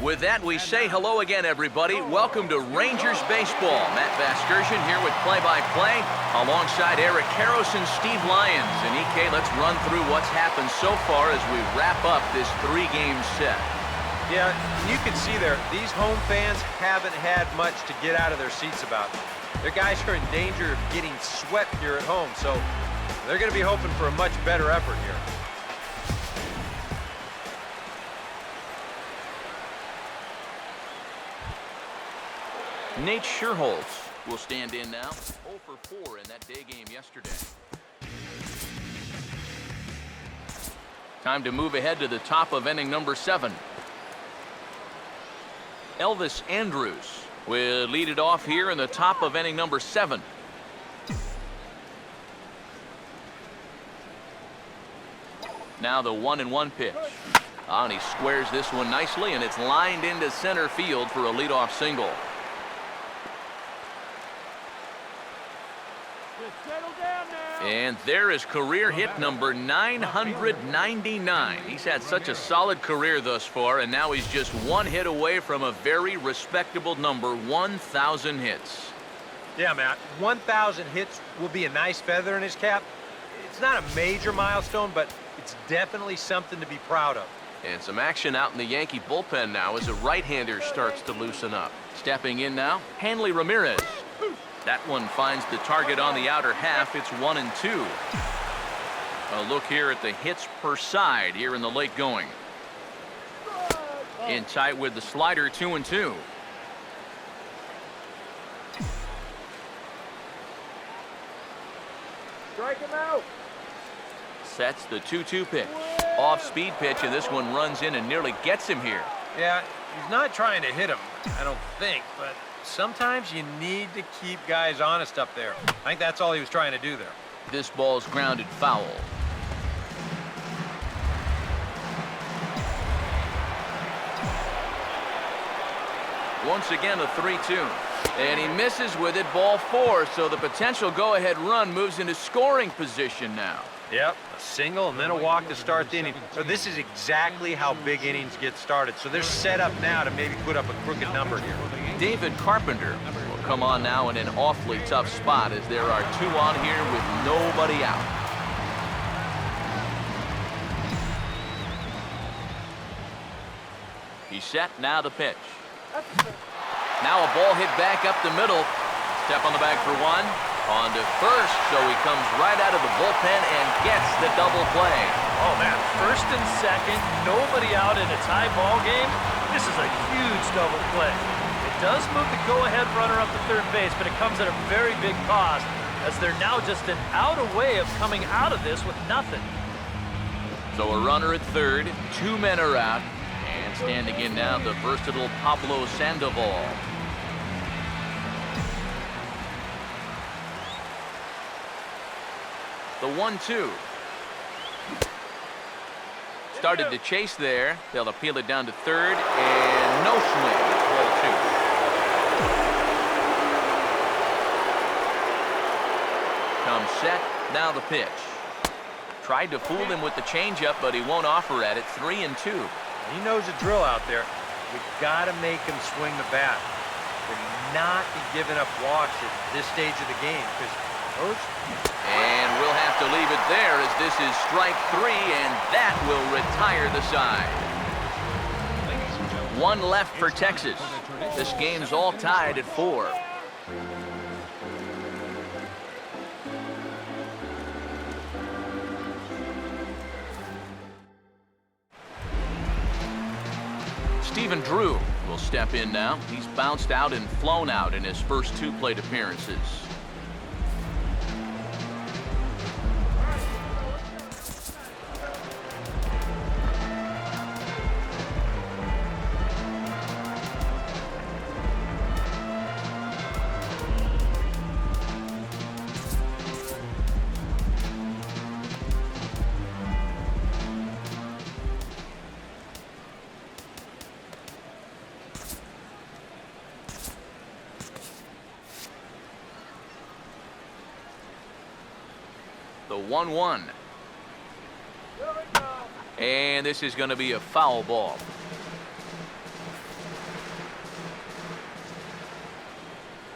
With that, we say hello again, everybody. Welcome to Rangers Baseball. Matt Vasgersian here with play-by-play alongside Eric Karros and Steve Lyons. And EK, let's run through what's happened so far as we wrap up this 3-game set. Yeah, you can see there, these home fans haven't had much to get out of their seats about. Their guys are in danger of getting swept here at home, so they're going to be hoping for a much better effort here. Nate Scherholz will stand in now. 0 for 4 in that day game yesterday. Time to move ahead to the top of inning number 7. Elvis Andrews will lead it off here in the top of inning number 7. Now the 1-1 pitch. And he squares this one nicely, and it's lined into center field for a leadoff single. Just settle down now. And there is career hit number 999. He's had such a solid career thus far, and now he's just one hit away from a very respectable number, 1,000 hits. Yeah, Matt, 1,000 hits will be a nice feather in his cap. It's not a major milestone, but it's definitely something to be proud of. And some action out in the Yankee bullpen now as a right-hander starts to loosen up. Stepping in now, Hanley Ramirez. That one finds the target on the outer half. It's 1-2. A look here at the hits per side here in the late going. In tight with the slider, 2-2. Strike him out. Sets the 2-2 pitch. Off-speed pitch, and this one runs in and nearly gets him here. Yeah, he's not trying to hit him, I don't think, but sometimes you need to keep guys honest up there. I think that's all he was trying to do there. This ball's grounded foul. Once again, a 3-2. And he misses with it, ball 4, so the potential go-ahead run moves into scoring position now. Yep, a single and then a walk to start the inning. So this is exactly how big innings get started. So they're set up now to maybe put up a crooked number here. David Carpenter will come on now in an awfully tough spot as there are 2 on here with nobody out. He's set, now the pitch. Now a ball hit back up the middle. Step on the bag for 1. On to first, so he comes right out of the bullpen and gets the double play. Oh, man, first and second, nobody out in a tie ball game. This is a huge double play. It does move the go-ahead runner up to third base, but it comes at a very big cost, as they're now just an out way of coming out of this with nothing. So a runner at third, 2 men are out, and standing in now the versatile Pablo Sandoval. The 1-2. Started to chase there. They'll appeal it down to third, and no swing. Ball 2. Comes set. Now the pitch. Tried to fool him with the changeup, but he won't offer at it. 3-2. He knows the drill out there. We got to make him swing the bat. We're not be giving up walks at this stage of the game, because those... And we'll have to leave it there as this is strike 3, and that will retire the side. 1 left for Texas. This game's all tied at 4. Stephen Drew will step in now. He's bounced out and flown out in his first 2 plate appearances. The 1-1. And this is going to be a foul ball.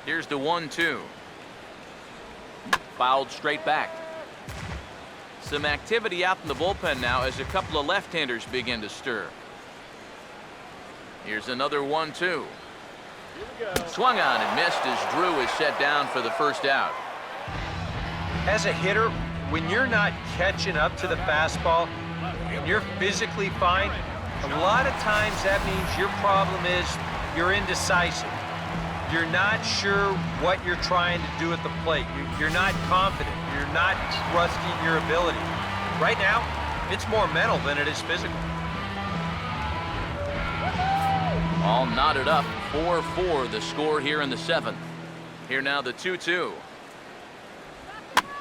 Here's the 1-2. Fouled straight back. Some activity out in the bullpen now as a couple of left-handers begin to stir. Here's another 1-2. Swung on and missed as Drew is set down for the first out. As a hitter, when you're not catching up to the fastball and you're physically fine, a lot of times that means your problem is you're indecisive. You're not sure what you're trying to do at the plate. You're not confident. You're not trusting your ability. Right now, it's more mental than it is physical. All knotted up, 4-4 the score here in the 7th. Here now the 2-2.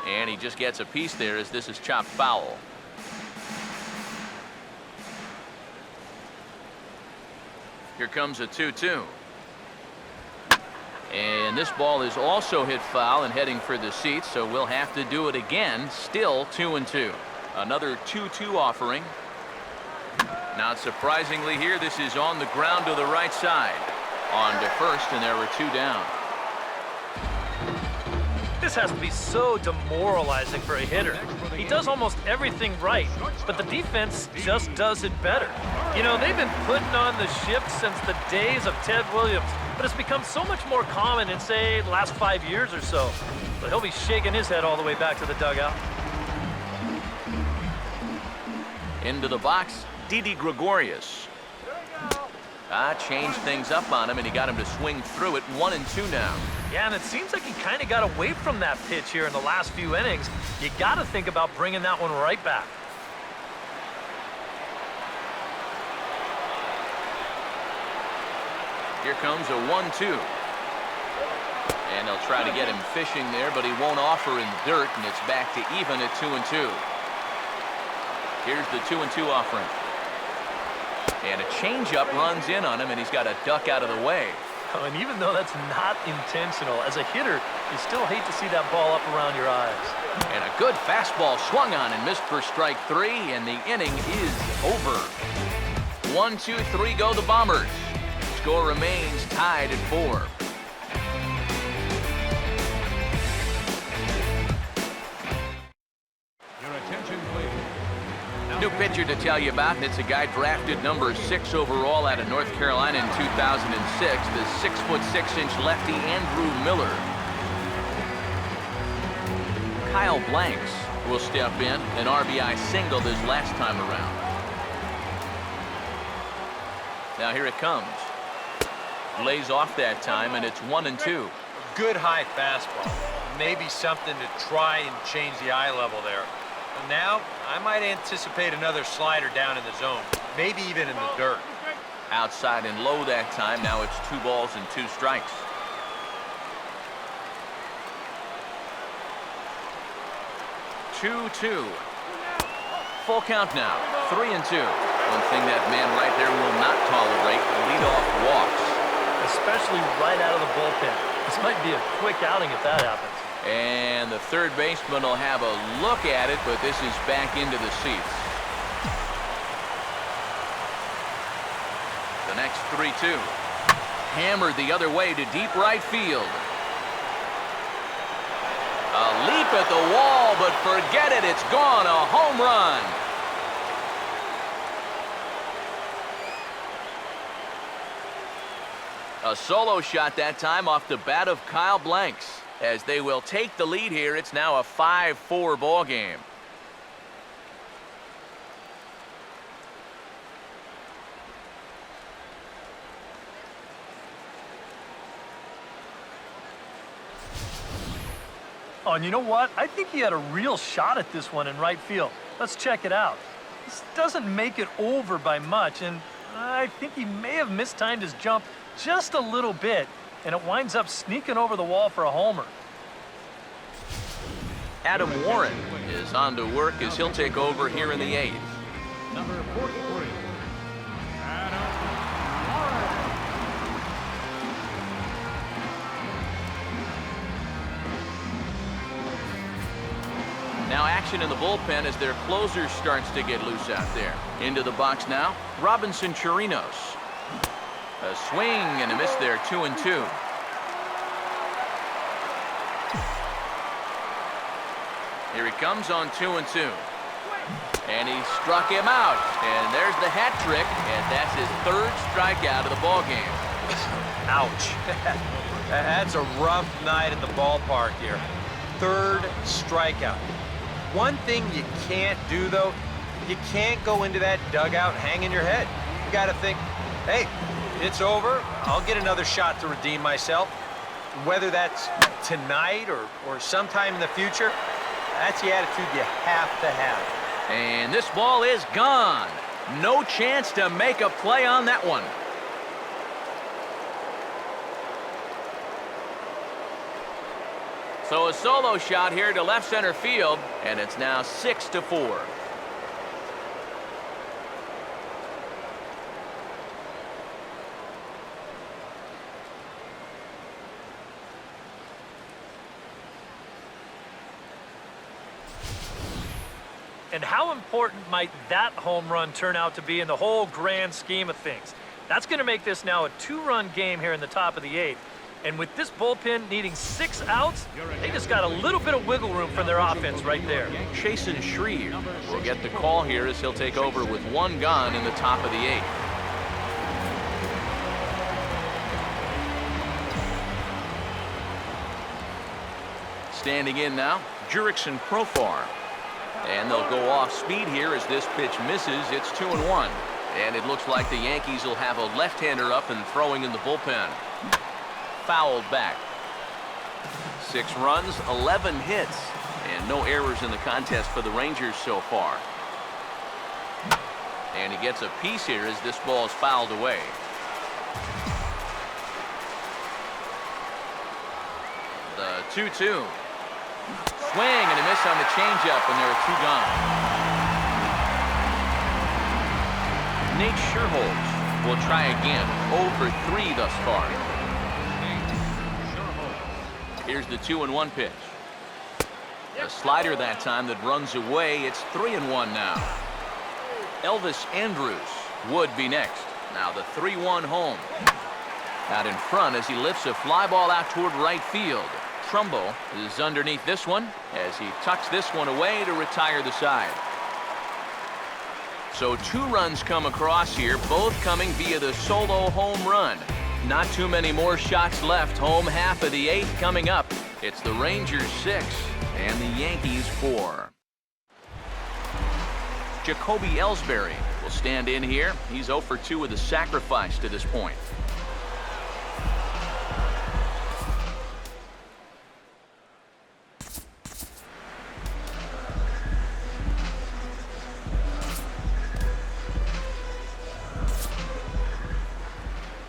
And he just gets a piece there as this is chopped foul. Here comes a 2-2. And this ball is also hit foul and heading for the seats, so we'll have to do it again. Still 2-2. Another 2-2 offering. Not surprisingly here, this is on the ground to the right side. On to first, and there were 2 down. This has to be so demoralizing for a hitter. He does almost everything right, but the defense just does it better. You know, they've been putting on the shift since the days of Ted Williams, but it's become so much more common in, say, the last 5 years or so. But he'll be shaking his head all the way back to the dugout. Into the box, Didi Gregorius. Changed things up on him, and he got him to swing through it. 1-2 now. Yeah, and it seems like he kind of got away from that pitch here in the last few innings. You got to think about bringing that one right back. Here comes a 1-2. And they'll try to get him fishing there, but he won't offer in the dirt, and it's back to even at 2-2. Here's the 2-2 offering. And a changeup runs in on him, and he's got to duck out of the way. Oh, and even though that's not intentional, as a hitter, you still hate to see that ball up around your eyes. And a good fastball swung on and missed for strike 3, and the inning is over. 1-2-3 go the Bombers. Score remains tied at 4. New pitcher to tell you about, and it's a guy drafted number 6 overall out of North Carolina in 2006, the 6'6" lefty Andrew Miller. Kyle Blanks will step in, an RBI single this last time around. Now here it comes. Lays off that time, and it's 1-2. Good high fastball. Maybe something to try and change the eye level there. And now, I might anticipate another slider down in the zone, maybe even in the dirt. Outside and low that time. Now it's 2 balls and 2 strikes. Two. Full count now. 3-2. One thing that man right there will not tolerate, leadoff walks. Especially right out of the bullpen. This might be a quick outing if that happens. And the third baseman will have a look at it, but this is back into the seats. The next 3-2. Hammered the other way to deep right field. A leap at the wall, but forget it, it's gone. A home run. A solo shot that time off the bat of Kyle Blanks. As they will take the lead here, it's now a 5-4 ball game. Oh, and you know what? I think he had a real shot at this one in right field. Let's check it out. This doesn't make it over by much, and I think he may have mistimed his jump just a little bit, and it winds up sneaking over the wall for a homer. Adam Warren is on to work as he'll take over here in the 8th. Number 43, Adam Warren. Now action in the bullpen as their closer starts to get loose out there. Into the box now, Robinson Chirinos. A swing and a miss there, 2-2. Here he comes on 2-2. And he struck him out. And there's the hat trick, and that's his 3rd strikeout of the ball game. Ouch. That's a rough night at the ballpark here. 3rd strikeout. One thing you can't do, though, you can't go into that dugout hanging your head. You got to think, hey, it's over. I'll get another shot to redeem myself. Whether that's tonight or sometime in the future, that's the attitude you have to have. And this ball is gone. No chance to make a play on that one. So a solo shot here to left center field, and it's now 6-4. And how important might that home run turn out to be in the whole grand scheme of things? That's going to make this now a 2-run game here in the top of the 8th. And with this bullpen needing 6 outs, they just got a little bit of wiggle room for their offense right there. Chasen Shreve will get the call here as he'll take over with 1 gone in the top of the 8th. Standing in now, Jurickson Profar. And they'll go off speed here as this pitch misses. It's 2-1. And it looks like the Yankees will have a left-hander up and throwing in the bullpen. Fouled back. 6 runs, 11 hits, and no errors in the contest for the Rangers so far. And he gets a piece here as this ball is fouled away. The 2-2. Swing and a miss on the changeup, and there are 2 gone. Nate Scherholz will try again. 0 for 3 thus far. Here's the 2-1 pitch. A slider that time that runs away. It's 3-1 now. Elvis Andrus would be next. Now the 3-1 home. Out in front as he lifts a fly ball out toward right field. Trumbo is underneath this one as he tucks this one away to retire the side. So 2 runs come across here, both coming via the solo home run. Not too many more shots left. Home half of the 8th coming up. It's the Rangers 6 and the Yankees 4. Jacoby Ellsbury will stand in here. He's 0 for 2 with a sacrifice to this point.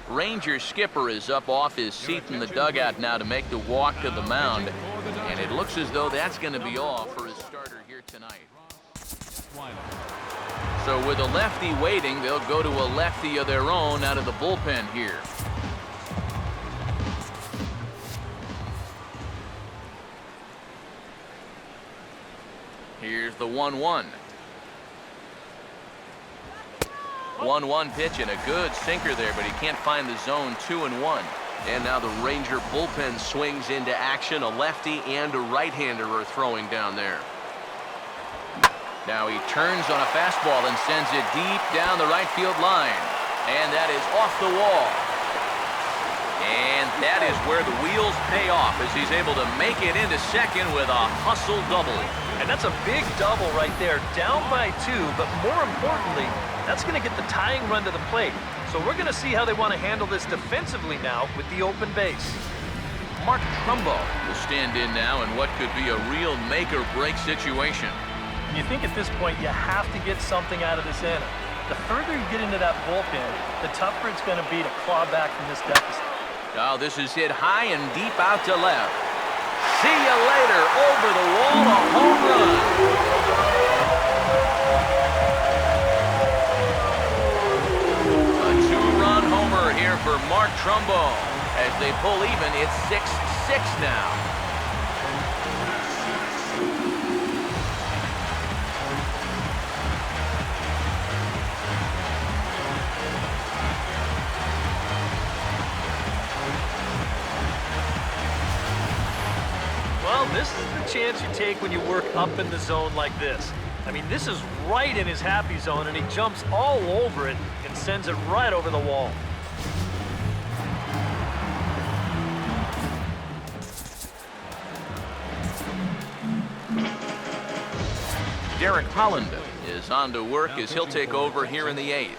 Ranger skipper is up off his seat in the dugout now to make the walk to the mound. And it looks as though that's going to be all for his starter here tonight. So with a lefty waiting, they'll go to a lefty of their own out of the bullpen here. Here's the 1-1. 1-1 pitch and a good sinker there, but he can't find the zone. 2-1. And now the Ranger bullpen swings into action. A lefty and a right-hander are throwing down there. Now he turns on a fastball and sends it deep down the right field line. And that is off the wall. And that is where the wheels pay off as he's able to make it into second with a hustle double. And that's a big double right there, down by 2, but more importantly, that's going to get the tying run to the plate. So we're going to see how they want to handle this defensively now with the open base. Mark Trumbo will stand in now in what could be a real make-or-break situation. You think at this point you have to get something out of this inning. The further you get into that bullpen, the tougher it's going to be to claw back from this deficit. Oh, this is hit high and deep out to left. See you later. Over the wall, a home run. A 2-run homer here for Mark Trumbo. As they pull even, it's 6-6 now. Well, this is the chance you take when you work up in the zone like this. I mean, this is right in his happy zone, and he jumps all over it and sends it right over the wall. Derek Holland is on to work as he'll take over here in the 8th.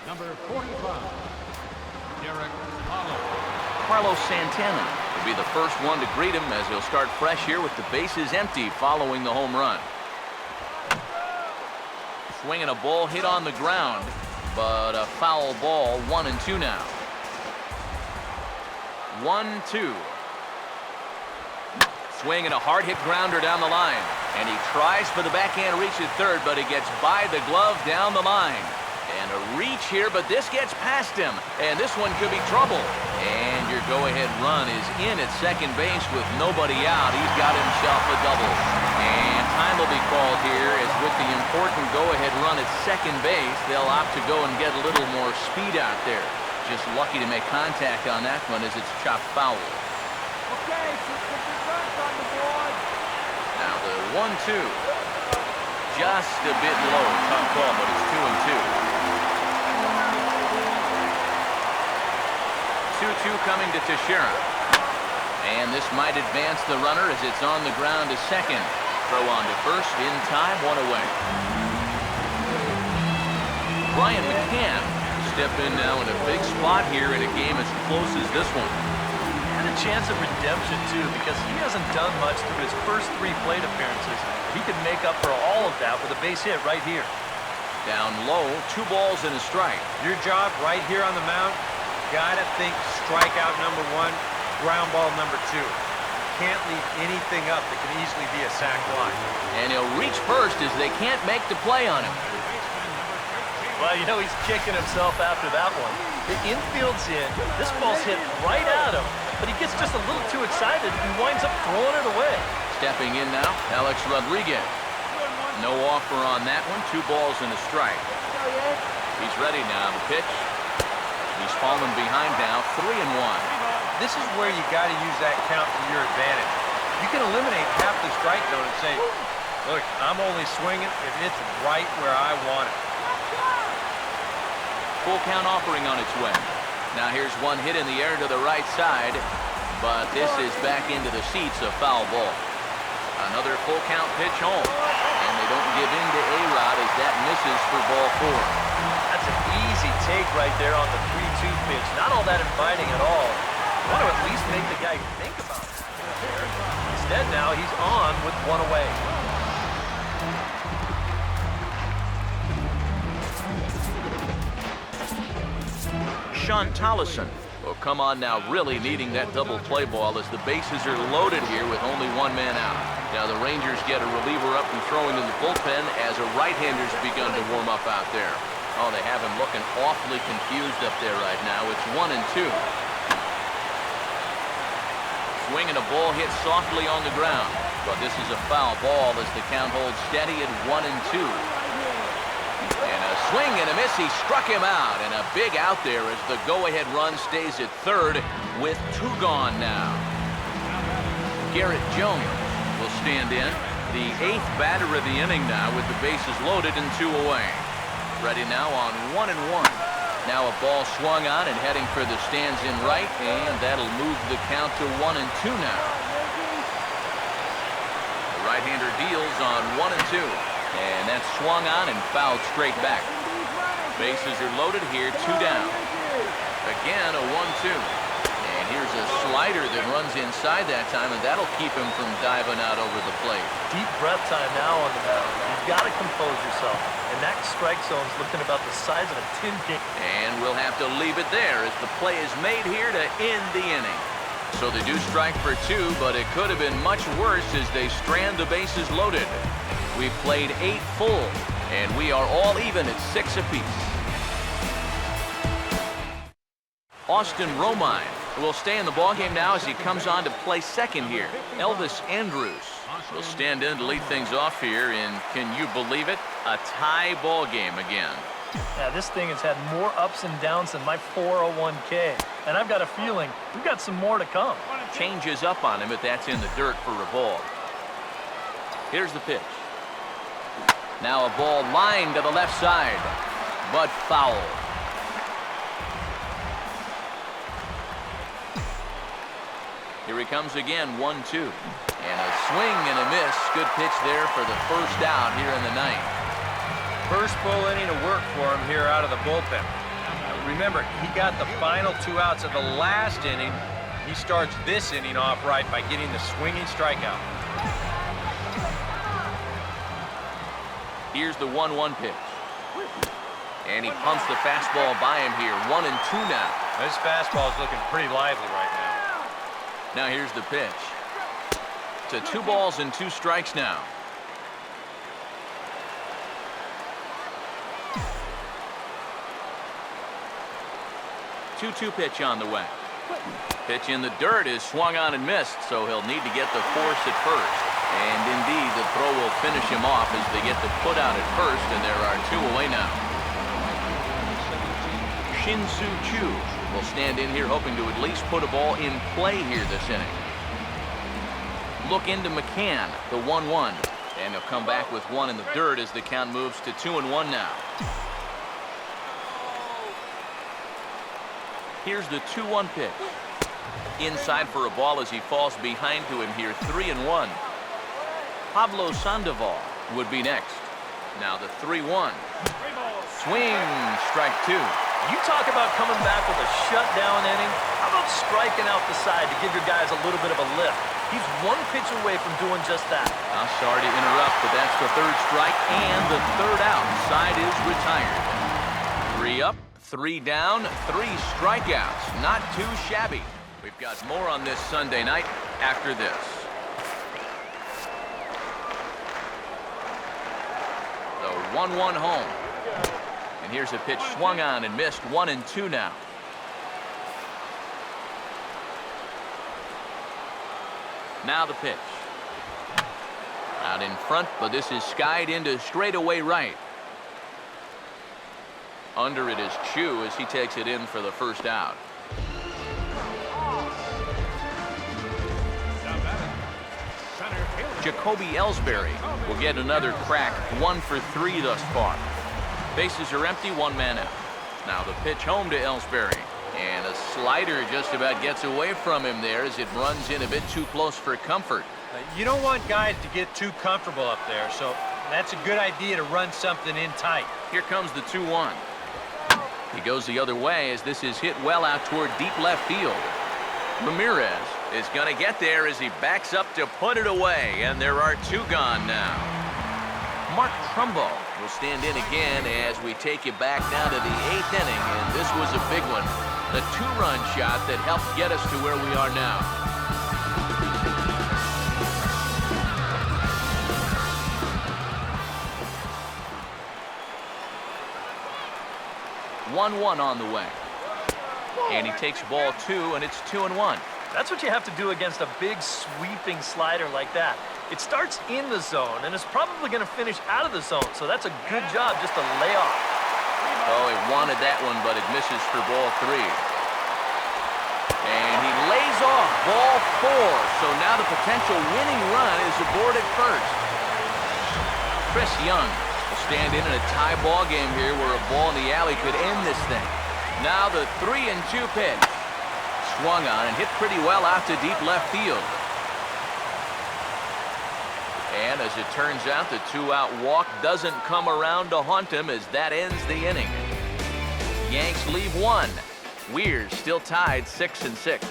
Number 45, Derek Holland. Carlos Santana will be the first one to greet him as he'll start fresh here with the bases empty following the home run. Swinging a ball hit on the ground, but a foul ball. 1-2 now. 1-2. swing and a hard hit grounder down the line. And he tries for the backhand reach at third, but he gets by the glove down the line. And a reach here, but this gets past him. And this one could be trouble. And your go-ahead run is in at second base with nobody out. He's got himself a double. And time will be called here as with the important go-ahead run at second base, they'll opt to go and get a little more speed out there. Just lucky to make contact on that one as it's chopped foul. Okay, some runs on the board. Now the 1-2. Just a bit low. Tough call, but it's 2-2. 2-2 coming to Teixeira. And this might advance the runner as it's on the ground to second. Throw on to first, in time, one away. Brian McCann step in now in a big spot here in a game as close as this one. And a chance of redemption, too, because he hasn't done much through his first 3 plate appearances. He could make up for all of that with a base hit right here. Down low, 2 balls and a strike. Your job right here on the mound, gotta think strikeout number 1, ground ball number 2. Can't leave anything up that can easily be a sac fly. And he'll reach first as they can't make the play on him. Well, you know, he's kicking himself after that one. The infield's in. This ball's hit right at him, but he gets just a little too excited and winds up throwing it away. Stepping in now, Alex Rodriguez. No offer on that one. 2 balls and a strike. He's ready now. The pitch. He's fallen behind now. 3-1. This is where you got to use that count to your advantage. You can eliminate half the strike zone and say, look, I'm only swinging if it's right where I want it. Full count offering on its way. Now here's one hit in the air to the right side, but this is back into the seats, a foul ball. Another full count pitch home, and they don't give in to A-Rod as that misses for ball 4. That's an easy take right there on the 3-2 pitch. Not all that inviting at all. Want to at least make the guy think about it. Instead now he's on with 1 away. Sean Tollison will come on now, really needing that double play ball as the bases are loaded here with only 1 man out. Now the Rangers get a reliever up and throwing in the bullpen as a right-hander's begun to warm up out there. Oh, they have him looking awfully confused up there right now. It's 1-2. Swing and a ball hit softly on the ground, but this is a foul ball as the count holds steady at 1-2. And a swing and a miss. He struck him out, and a big out there as the go-ahead run stays at third with 2 gone now. Garrett Jones will stand in, the 8th batter of the inning now with the bases loaded and 2 away. Ready now on 1-1. Now a ball swung on and heading for the stands in right, and that'll move the count to 1-2 now. The right-hander deals on 1-2. And that's swung on and fouled straight back. Bases are loaded here, 2 down. Again, a 1-2. And here's a slider that runs inside that time, and that'll keep him from diving out over the plate. Deep breath time now on the mound. You've got to compose yourself. And that strike zone's looking about the size of a tin can. And we'll have to leave it there as the play is made here to end the inning. So they do strike for 2, but it could have been much worse as they strand the bases loaded. We've played 8 full, and we are all even at 6 apiece. Austin Romine will stay in the ballgame now as he comes on to play second here. Elvis Andrus will stand in to lead things off here, and can you believe it? A tie ball game again. Yeah, this thing has had more ups and downs than my 401k. And I've got a feeling we've got some more to come. Changes up on him, but that's in the dirt for a ball. Here's the pitch. Now a ball lined to the left side, but foul. Here he comes again, 1-2. And a swing and a miss. Good pitch there for the first out here in the 9th. First full inning of work for him here out of the bullpen. Now, remember, he got the final 2 outs of the last inning. He starts this inning off right by getting the swinging strikeout. Here's the 1-1 pitch. And he pumps the fastball by him here. 1-2 now. This fastball is looking pretty lively right now. Now here's the pitch. To 2 balls and 2 strikes now. Two-two pitch on the way. Pitch in the dirt is swung on and missed, so he'll need to get the force at first. And indeed, the throw will finish him off as they get the put out at first, and there are 2 away now. Shin-Soo Choo will stand in here hoping to at least put a ball in play here this inning. Look into McCann, the 1-1. And he'll come back with 1 in the dirt as the count moves to 2-1 now. Here's the 2-1 pitch. Inside for a ball as he falls behind to him here, 3-1. Pablo Sandoval would be next. Now the 3-1. Swing, strike 2. You talk about coming back with a shutdown inning. How about striking out the side to give your guys a little bit of a lift? He's 1 pitch away from doing just that. I'm sorry to interrupt, but that's the 3rd strike and the 3rd out. Side is retired. 3 up, 3 down, 3 strikeouts. Not too shabby. We've got more on this Sunday night after this. The 1-1 home. And here's a pitch swung on and missed. 1-2 now. Now the pitch. Out in front, but this is skied into straightaway right. Under it is Chu as he takes it in for the 1st out. Jacoby Ellsbury will get another crack, 1 for 3 thus far. Bases are empty, 1 man out. Now the pitch home to Ellsbury. And a slider just about gets away from him there as it runs in a bit too close for comfort. You don't want guys to get too comfortable up there, so that's a good idea to run something in tight. Here comes the 2-1. He goes the other way as this is hit well out toward deep left field. Ramirez is going to get there as he backs up to put it away, and there are 2 gone now. Mark Trumbo will stand in again as we take you back down to the 8th inning, and this was a big one. The 2-run shot that helped get us to where we are now. One on the way. And he takes ball 2, and it's 2-1. That's what you have to do against a big sweeping slider like that. It starts in the zone, and it's probably going to finish out of the zone, so that's a good job just to lay off. Oh, he wanted that one, but it misses for ball 3. And he lays off ball 4, so now the potential winning run is aboard at first. Chris Young will stand in a tie ball game here where a ball in the alley could end this thing. Now the 3-2 pitch. Swung on and hit pretty well out to deep left field. And as it turns out, the 2-out walk doesn't come around to haunt him as that ends the inning. Yanks leave 1. We're still tied 6-6.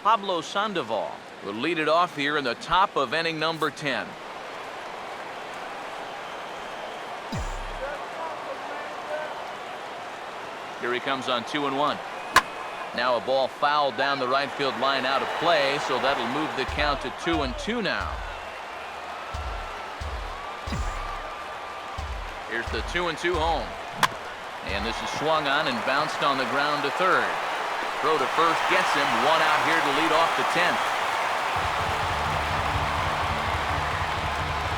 Pablo Sandoval will lead it off here in the top of inning number 10. Here he comes on 2-1. Now a ball fouled down the right field line out of play, so that'll move the count to 2-2 now. Here's the 2-2 home. And this is swung on and bounced on the ground to 3rd. Throw to first gets him. 1 out here to lead off the 10th.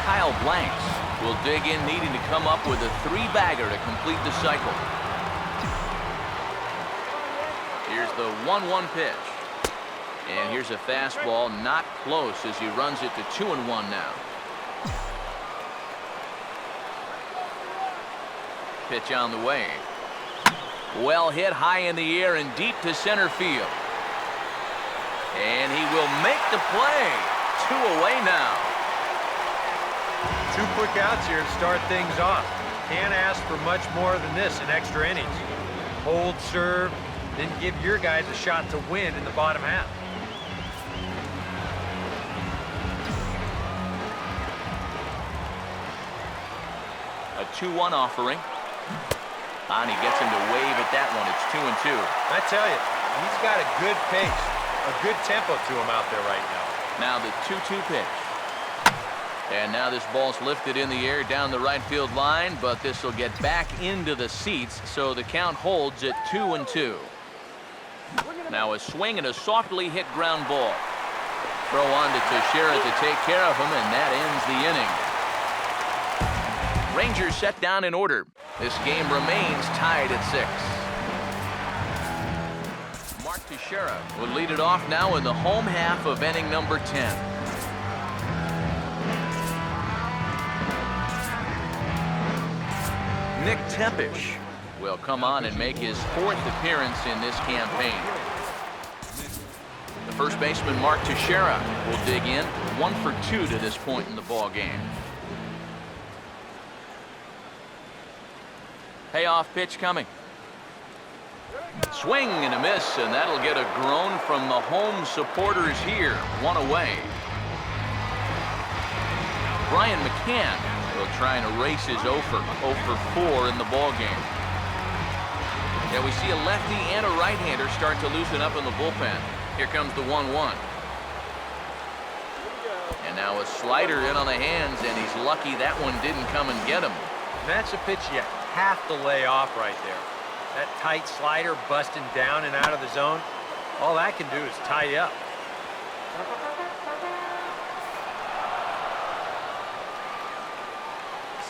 Kyle Blanks will dig in, needing to come up with a 3-bagger to complete the cycle. Here's the 1-1 pitch. And here's a fastball not close as he runs it to 2-1 now. Pitch on the way. Well hit high in the air and deep to center field. And he will make the play. 2 away now. 2 quick outs here to start things off. Can't ask for much more than this in extra innings. Hold serve, then give your guys a shot to win in the bottom half. A 2-1 offering. And he gets him to wave at that one. It's 2-2. I tell you, he's got a good pace. a good tempo to him out there right now. Now the 2-2 pitch. And now this ball's lifted in the air down the right field line, but this will get back into the seats, so the count holds at 2-2. Now a swing and a softly hit ground ball. Throw on to Teixeira to take care of him, and that ends the inning. Rangers set down in order. This game remains tied at 6. Mark Teixeira will lead it off now in the home half of inning number 10. Nick Tepish will come on and make his 4th appearance in this campaign. The first baseman, Mark Teixeira, will dig in. 1 for 2 to this point in the ball game. Payoff pitch coming. Swing and a miss, and that'll get a groan from the home supporters here. 1 away. Brian McCann will try and erase his 0 for 4 in the ball game. Yeah, we see a lefty and a right-hander start to loosen up in the bullpen. Here comes the 1-1. And now a slider in on the hands, and he's lucky that one didn't come and get him. And that's a pitch you have to lay off right there. That tight slider busting down and out of the zone, all that can do is tie you up.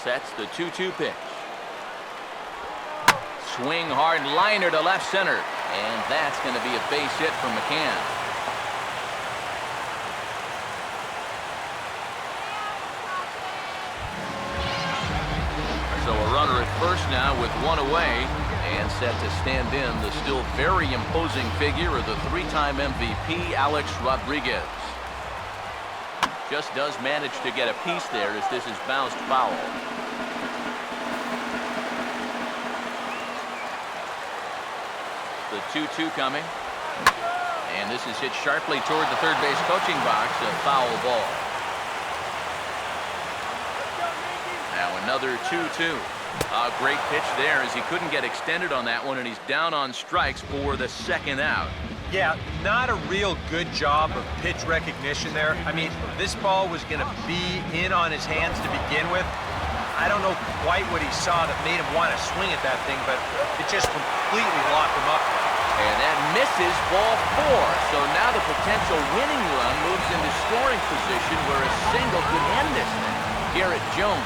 Sets the 2-2 pitch. Swing hard liner to left center. And that's going to be a base hit from McCann. So a runner at first now with 1 away. And set to stand in the still very imposing figure of the 3-time MVP, Alex Rodriguez. Just does manage to get a piece there as this is bounced foul. The 2-2 coming. And this is hit sharply toward the third base coaching box. A foul ball. Now another 2-2. A great pitch there as he couldn't get extended on that one, and he's down on strikes for the 2nd out. Yeah, not a real good job of pitch recognition there. I mean, this ball was going to be in on his hands to begin with. I don't know quite what he saw that made him want to swing at that thing, but it just completely locked him up. And that misses ball 4. So now the potential winning run moves into scoring position where a single could end this thing. Garrett Jones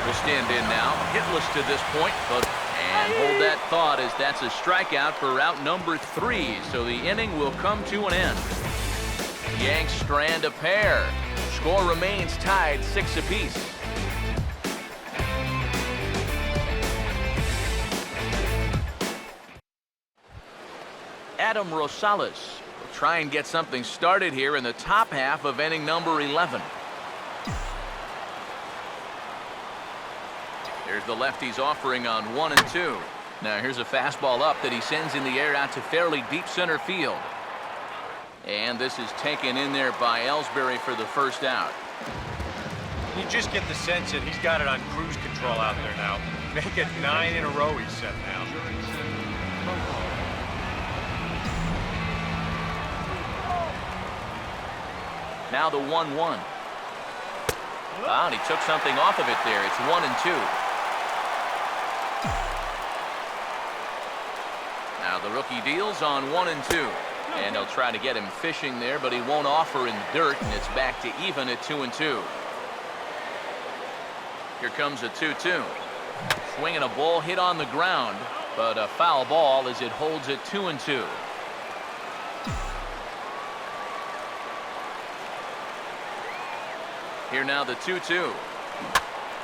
will stand in now, hitless to this point, but and hold that thought as that's a strikeout for out number 3. So the inning will come to an end. Yanks strand a pair. Score remains tied 6 apiece. Adam Rosales will try and get something started here in the top half of inning number 11. There's the lefty's offering on 1 and 2. Now here's a fastball up that he sends in the air out to fairly deep center field. And this is taken in there by Ellsbury for the 1st out. You just get the sense that he's got it on cruise control out there now. Make it 9 in a row he's set now. Now the 1-1. Wow, and he took something off of it there. It's 1 and 2. Now the rookie deals on 1 and 2. And they'll try to get him fishing there, but he won't offer in the dirt, and it's back to even at 2 and 2. Here comes a 2-2. Swinging a ball hit on the ground, but a foul ball as it holds at 2 and 2. Here now the 2-2.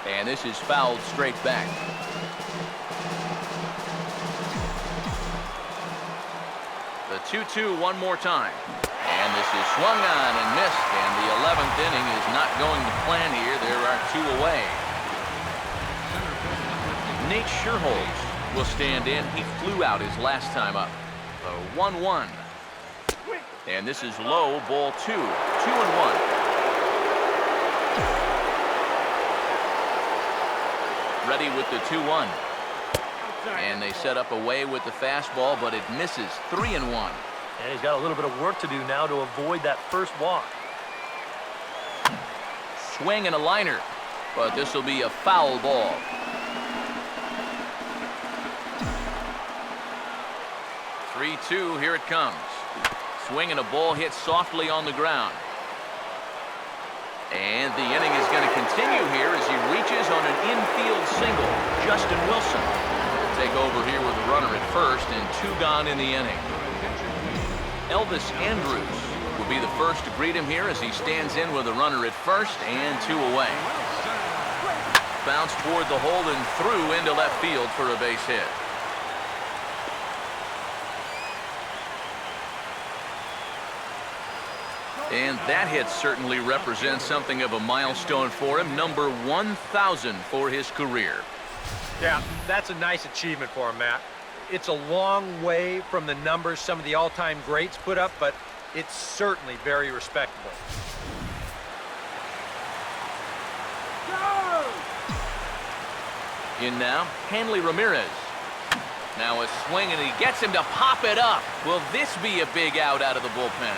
And this is fouled straight back. The 2-2 one more time. And this is swung on and missed. And the 11th inning is not going to plan here. There are 2 away. Nate Scherholz will stand in. He flew out his last time up. The 1-1. And this is low, ball 2. 2 and 1. Ready with the 2-1. And they set up away with the fastball, but it misses. 3 and 1. And he's got a little bit of work to do now to avoid that first walk. Swing and a liner, but this will be a foul ball. "3-2, here it comes. Swing and a ball hit softly on the ground. And the inning is going to continue here as he reaches on an infield single. Justin Wilson will take over here with a runner at first and 2 gone in the inning. Elvis Andrus will be the first to greet him here as he stands in with a runner at first and 2 away. Bounce toward the hole and through into left field for a base hit. And that hit certainly represents something of a milestone for him, number 1,000 for his career. Yeah, that's a nice achievement for him, Matt. It's a long way from the numbers some of the all-time greats put up, but it's certainly very respectable. Go! In now, Hanley Ramirez. Now a swing and he gets him to pop it up. Will this be a big out of the bullpen?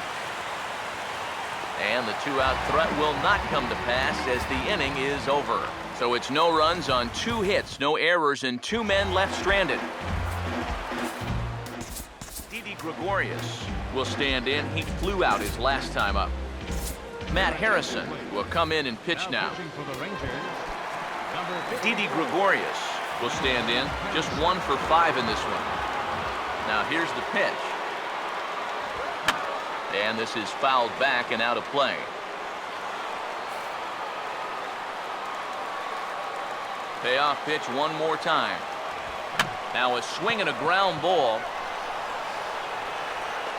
And the 2-out threat will not come to pass as the inning is over. So it's no runs on 2 hits, no errors, and 2 men left stranded. Didi Gregorius will stand in. He flew out his last time up. Matt Harrison will come in and pitch now. Didi Gregorius will stand in. Just 1 for 5 in this one. Now here's the pitch. And this is fouled back and out of play. Payoff pitch one more time. Now a swing and a ground ball.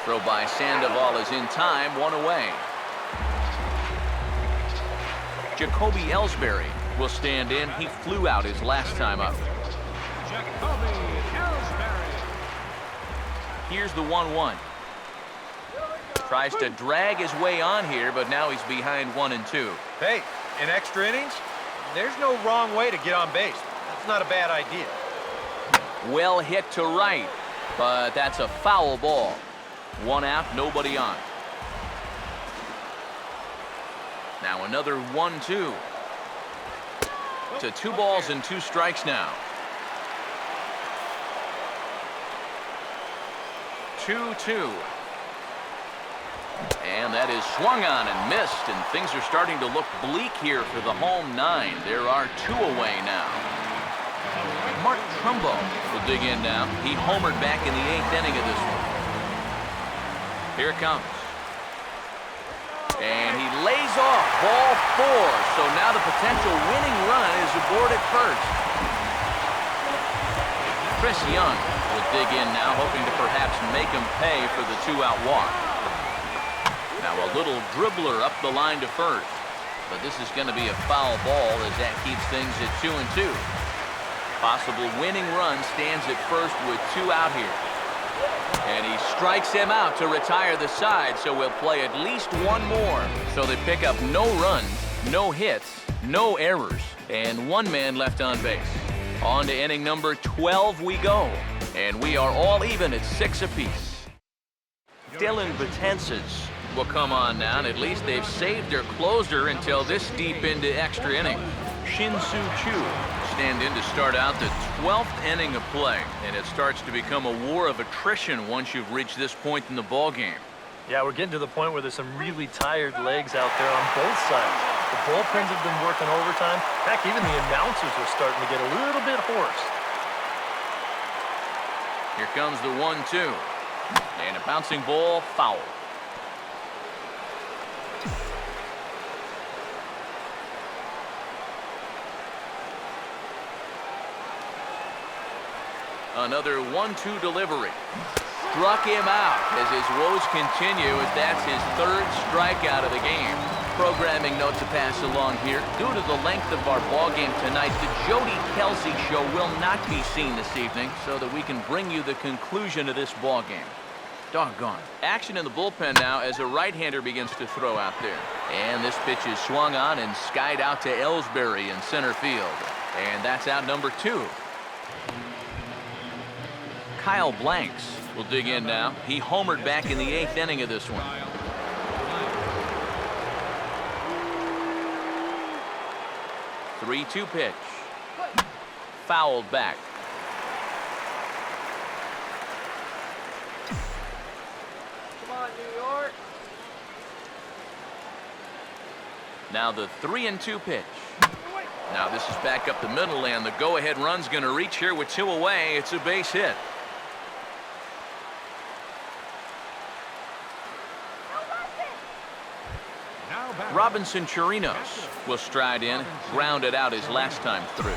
Throw by Sandoval is in time, 1 away. Jacoby Ellsbury will stand in. He flew out his last time up. Jacoby Ellsbury. Here's the 1-1. Tries to drag his way on here, but now he's behind 1 and 2. Hey, in extra innings, there's no wrong way to get on base. That's not a bad idea. Well hit to right, but that's a foul ball. 1 out, nobody on. Now another 1-2. To 2 balls and 2 strikes now. 2-2. And that is swung on and missed, and things are starting to look bleak here for the home 9. There are 2 away now. Mark Trumbo will dig in now. He homered back in the 8th inning of this one. Here it comes. And he lays off ball 4. So now the potential winning run is aboard at first. Chris Young will dig in now, hoping to perhaps make him pay for the 2-out walk. Now a little dribbler up the line to first. But this is going to be a foul ball as that keeps things at 2 and 2. Possible winning run stands at first with 2 out here. And he strikes him out to retire the side, so we'll play at least 1 more. So they pick up no runs, no hits, no errors, and 1 man left on base. On to inning number 12 we go. And we are all even at 6 apiece. Dylan Betances will come on now, and at least they've saved their closer until this deep into extra inning. Shin-Soo Choo stand in to start out the 12th inning of play, and it starts to become a war of attrition once you've reached this point in the ball game. Yeah, we're getting to the point where there's some really tired legs out there on both sides. The bullpens have been working overtime. Heck, even the announcers are starting to get a little bit hoarse. Here comes the 1-2. And a bouncing ball, foul. Another 1-2 delivery. Struck him out as his woes continue, as that's his 3rd strikeout of the game. Programming note to pass along here. Due to the length of our ball game tonight, the Jody Kelsey show will not be seen this evening, so that we can bring you the conclusion of this ball game. Doggone. Action in the bullpen now as a right-hander begins to throw out there. And this pitch is swung on and skied out to Ellsbury in center field. And that's out number 2. Kyle Blanks We'll dig in now. He homered back in the 8th inning of this one. 3-2 pitch. Fouled back. Come on, New York. Now the 3-2 pitch. Now this is back up the middle, and the go-ahead run's going to reach here with 2 away. It's a base hit. Robinson Chirinos will stride in, grounded out his last time through.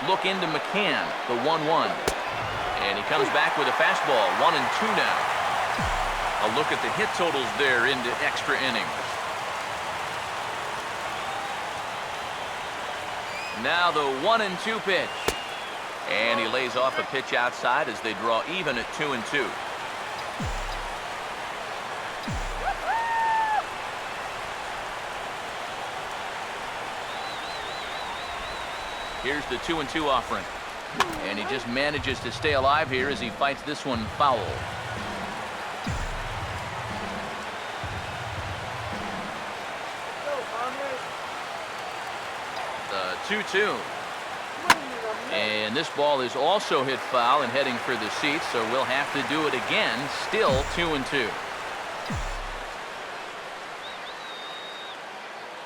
Look into McCann, the 1-1. And he comes back with a fastball, 1-2 now. A look at the hit totals there into extra innings. Now the 1-2 pitch. And he lays off a pitch outside as they draw even at 2-2. Here's the 2-2 offering. And he just manages to stay alive here as he fights this one foul. The 2-2. And this ball is also hit foul and heading for the seats, so we'll have to do it again. Still 2-2.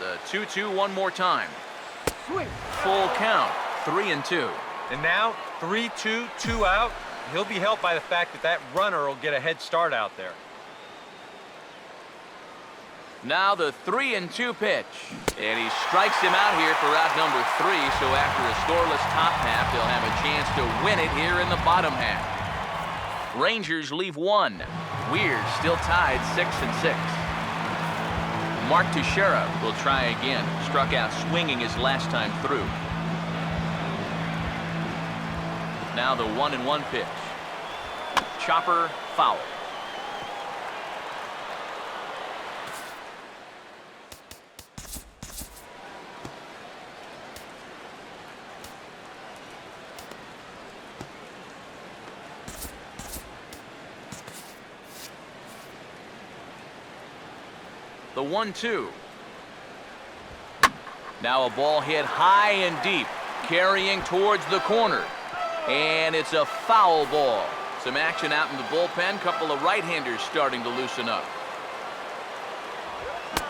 The 2-2 one more time. Full count, 3-2. And now 3-2, 2 out. He'll be helped by the fact that that runner will get a head start out there. Now the 3-2 pitch. And he strikes him out here for out number 3, so after a scoreless top half, they'll have a chance to win it here in the bottom half. Rangers leave 1. Weird still tied 6-6. Mark Teixeira will try again. Struck out swinging his last time through. Now the 1-1 pitch. Chopper foul. The 1-2. Now a ball hit high and deep, carrying towards the corner. And it's a foul ball. Some action out in the bullpen. Couple of right-handers starting to loosen up.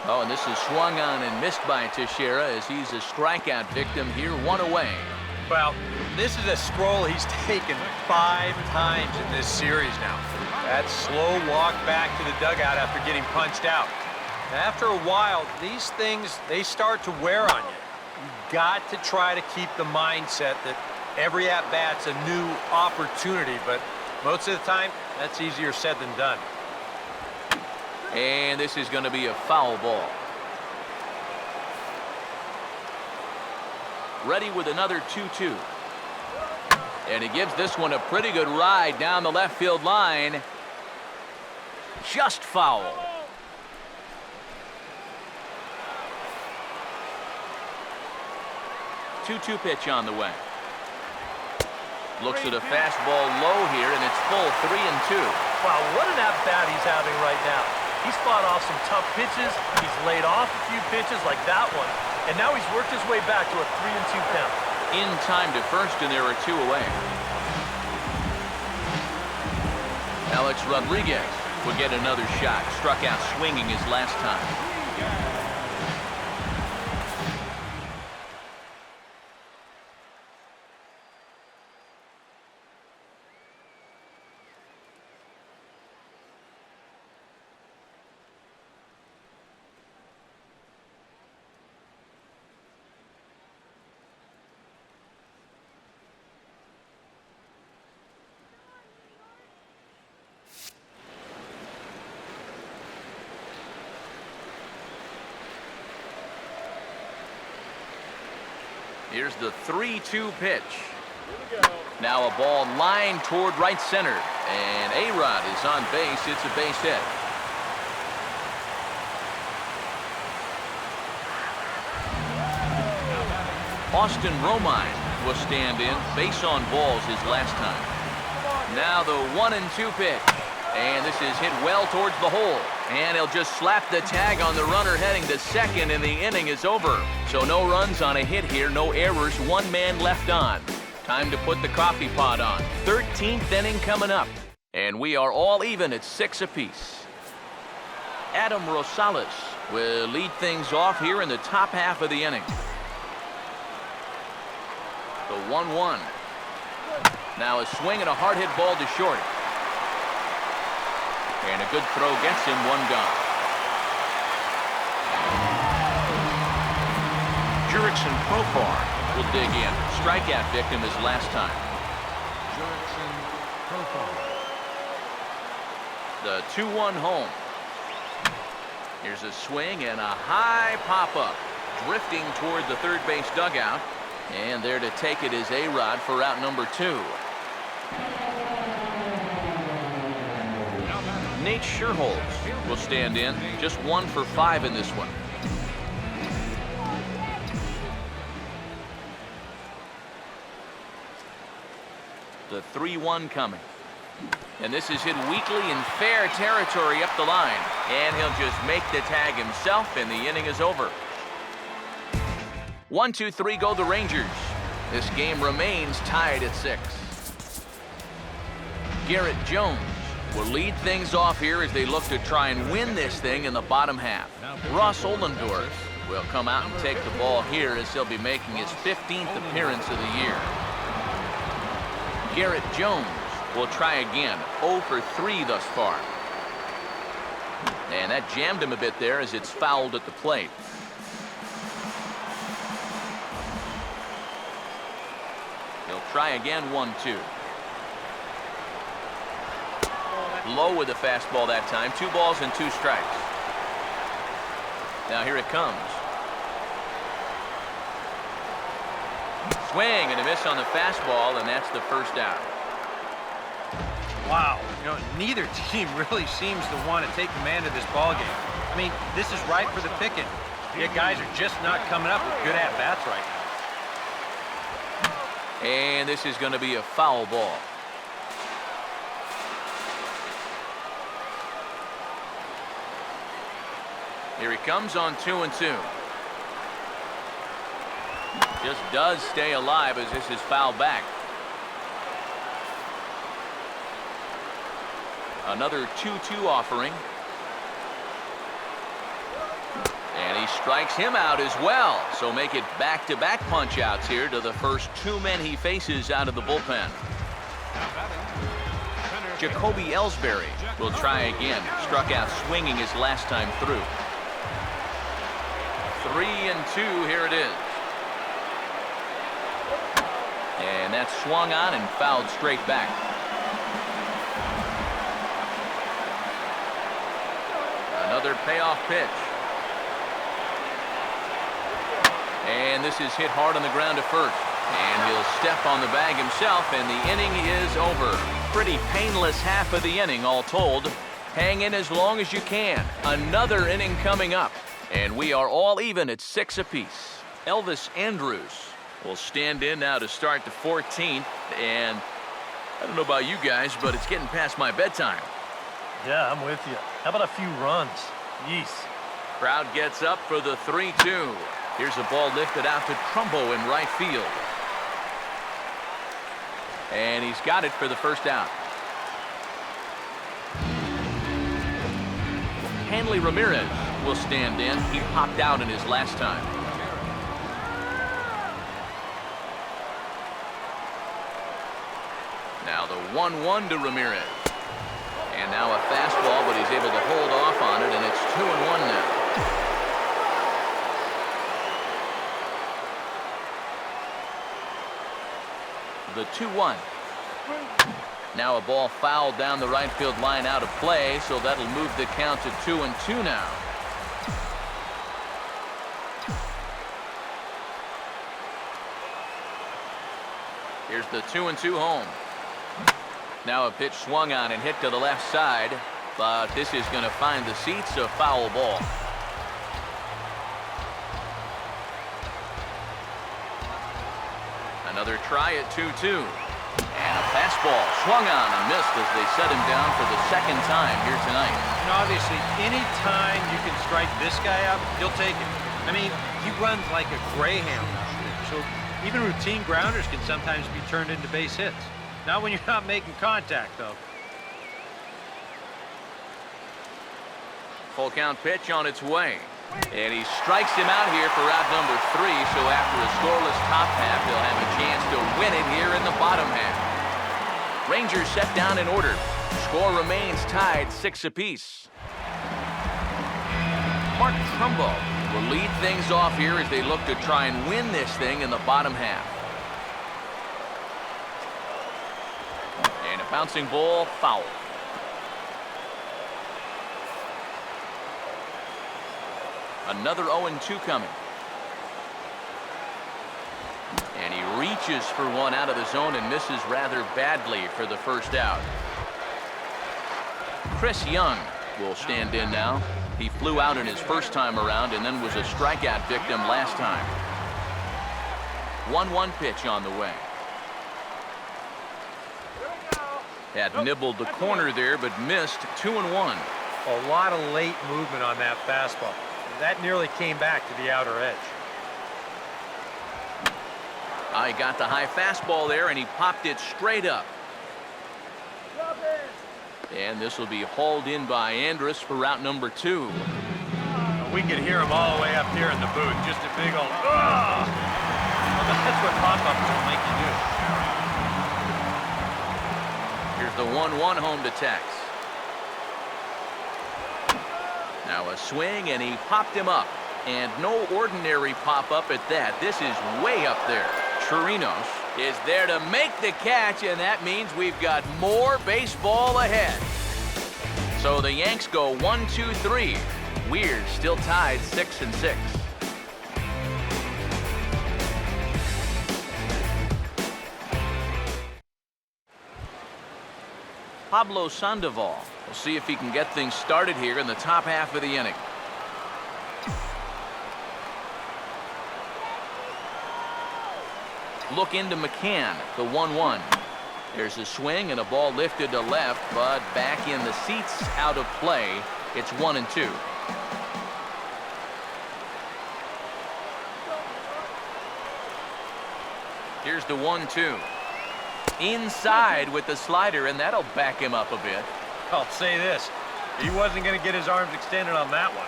Oh, and this is swung on and missed by Teixeira as he's a strikeout victim here, 1 away. Well, this is a stroll he's taken 5 times in this series now. That slow walk back to the dugout after getting punched out. After a while, these things, they start to wear on you. You've got to try to keep the mindset that every at-bat's a new opportunity, but most of the time, that's easier said than done. And this is going to be a foul ball. Ready with another 2-2. And he gives this one a pretty good ride down the left field line. Just foul. 2-2 pitch on the way. Looks at a fastball low here, and it's full 3-2. Wow, what an at-bat he's having right now. He's fought off some tough pitches. He's laid off a few pitches like that one. And now he's worked his way back to a 3-2 count. In time to first, and there are 2 away. Alex Rodriguez will get another shot. Struck out swinging his last time. Here's the 3-2 pitch. Now a ball lined toward right center. And A-Rod is on base. It's a base hit. Austin Romine will stand in. Base on balls his last time. Now the 1-2 pitch. And this is hit well towards the hole. And he'll just slap the tag on the runner heading to second, and the inning is over. So no runs on a hit here, no errors, one man left on. Time to put the coffee pot on. 13th inning coming up. And we are all even at 6 apiece. Adam Rosales will lead things off here in the top half of the inning. The 1-1. Now a swing and a hard hit ball to short. And a good throw gets him one gone. Jurickson Profar will dig in. Strikeout victim his last time. Jurickson Profar. The 2-1 home. Here's a swing and a high pop-up. Drifting toward the third base dugout. And there to take it is A-Rod for out number 2. Nate Scherholz will stand in. Just 1 for 5 in this one. The 3-1 coming. And this is hit weakly in fair territory up the line. And he'll just make the tag himself, and the inning is over. 1-2-3 go the Rangers. This game remains tied at 6. Garrett Jones will lead things off here as they look to try and win this thing in the bottom half. Ross Ollendorf will come out and take the ball here as he'll be making his 15th appearance of the year. Garrett Jones will try again. 0 for 3 thus far. And that jammed him a bit there as it's fouled at the plate. He'll try again. 1-2. Low with the fastball that time. 2 balls and 2 strikes. Now here it comes. Swing and a miss on the fastball, and that's the first out. Wow, you know, neither team really seems to want to take command of this ball game. I mean, this is ripe for the picking. Yet guys are just not coming up with good at-bats right now. And this is going to be a foul ball. Here he comes on 2-2. Just does stay alive as this is fouled back. Another 2-2 offering. And he strikes him out as well. So make it back-to-back punch-outs here to the first 2 men he faces out of the bullpen. Jacoby Ellsbury will try again. Struck out swinging his last time through. 3-2, here it is. And that's swung on and fouled straight back. Another payoff pitch. And this is hit hard on the ground to first. And he'll step on the bag himself, and the inning is over. Pretty painless half of the inning, all told. Hang in as long as you can. Another inning coming up. And we are all even at 6 apiece. Elvis Andrus will stand in now to start the 14th. And I don't know about you guys, but it's getting past my bedtime. Yeah, I'm with you. How about a few runs? Yeesh. Crowd gets up for the 3-2. Here's a ball lifted out to Trumbo in right field. And he's got it for the first out. Hanley Ramirez will stand in. He popped out in his last time. Now the 1-1 to Ramirez. And now a fastball, but he's able to hold off on it, and it's 2-1 now. The 2-1. Now a ball fouled down the right field line out of play, so that'll move the count to 2-2 now. Here's the 2-2 home. Now a pitch swung on and hit to the left side, but this is going to find the seats, a foul ball. Another try at 2-2. And a fastball swung on and missed as they set him down for the second time here tonight. And obviously, any time you can strike this guy out, you'll take it. I mean, he runs like a greyhound out there. So even routine grounders can sometimes be turned into base hits. Not when you're not making contact, though. Full count pitch on its way. And he strikes him out here for out number 3, so after a scoreless top half, they'll have a chance to win it here in the bottom half. Rangers set down in order. Score remains tied 6 apiece. Mark Trumbo will lead things off here as they look to try and win this thing in the bottom half. And a bouncing ball, foul. Another 0-2 coming. And he reaches for one out of the zone and misses rather badly for the first out. Chris Young will stand in now. He flew out in his first time around and then was a strikeout victim last time. 1-1 pitch on the way. Had nibbled the corner there but missed. 2-1. A lot of late movement on that fastball. That nearly came back to the outer edge. I got the high fastball there, and he popped it straight up. And this will be hauled in by Andrus for route number 2. We could hear him all the way up here in the booth. Just a big old, well, that's what pop-ups will make you do. Here's the 1-1 home to Tex. Now a swing, and he popped him up. And no ordinary pop-up at that. This is way up there. Chirinos is there to make the catch, and that means we've got more baseball ahead. So the Yanks go 1-2-3. We're still tied 6-6. Pablo Sandoval. We'll see if he can get things started here in the top half of the inning. Look into McCann, the 1-1. There's a swing and a ball lifted to left, but back in the seats, out of play. It's 1-2. Here's the 1-2. Inside with the slider, and that'll back him up a bit. I'll say this. He wasn't going to get his arms extended on that one.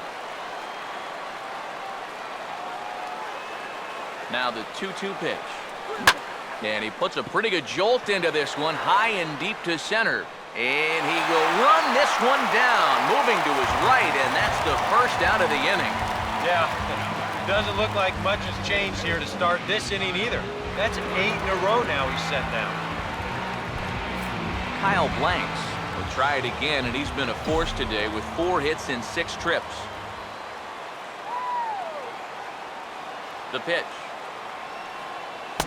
Now the 2-2 pitch. And he puts a pretty good jolt into this one, high and deep to center. And he will run this one down, moving to his right, and that's the first out of the inning. Yeah, doesn't look like much has changed here to start this inning either. That's 8 in a row now he's set down. Kyle Blanks will try it again, and he's been a force today with 4 hits in 6 trips. The pitch.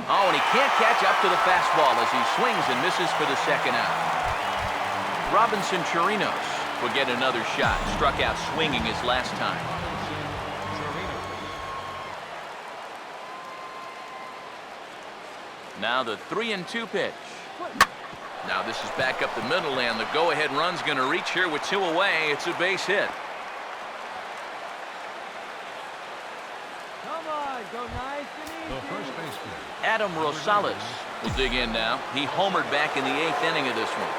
Oh, and he can't catch up to the fastball as he swings and misses for the second out. Robinson Chirinos will get another shot. Struck out swinging his last time. Now the 3-2 pitch. Now this is back up the middle, and the go-ahead run's going to reach here with 2 away. It's a base hit. Come on, go nice and The easy. first baseman. Adam Rosales will dig in now. He homered back in the 8th inning of this one.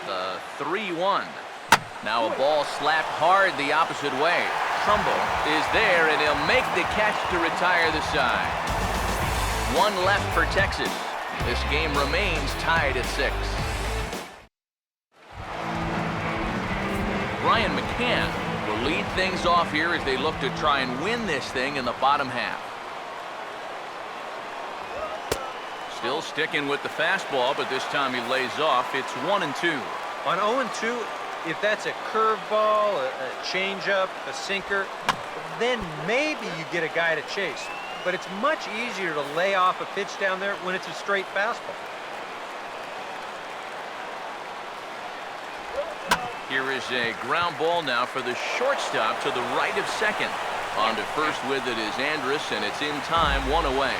The 3-1. Now a ball slapped hard the opposite way. Trumbo is there, and he'll make the catch to retire the side. 1 left for Texas. This game remains tied at 6. Brian McCann will lead things off here as they look to try and win this thing in the bottom half. Still sticking with the fastball, but this time he lays off. It's 1-2. On 0-2, if that's a curveball, a changeup, a sinker, then maybe you get a guy to chase. But it's much easier to lay off a pitch down there when it's a straight fastball. Here is a ground ball now for the shortstop to the right of second. On to first with it is Andrus, and it's in time, 1 away.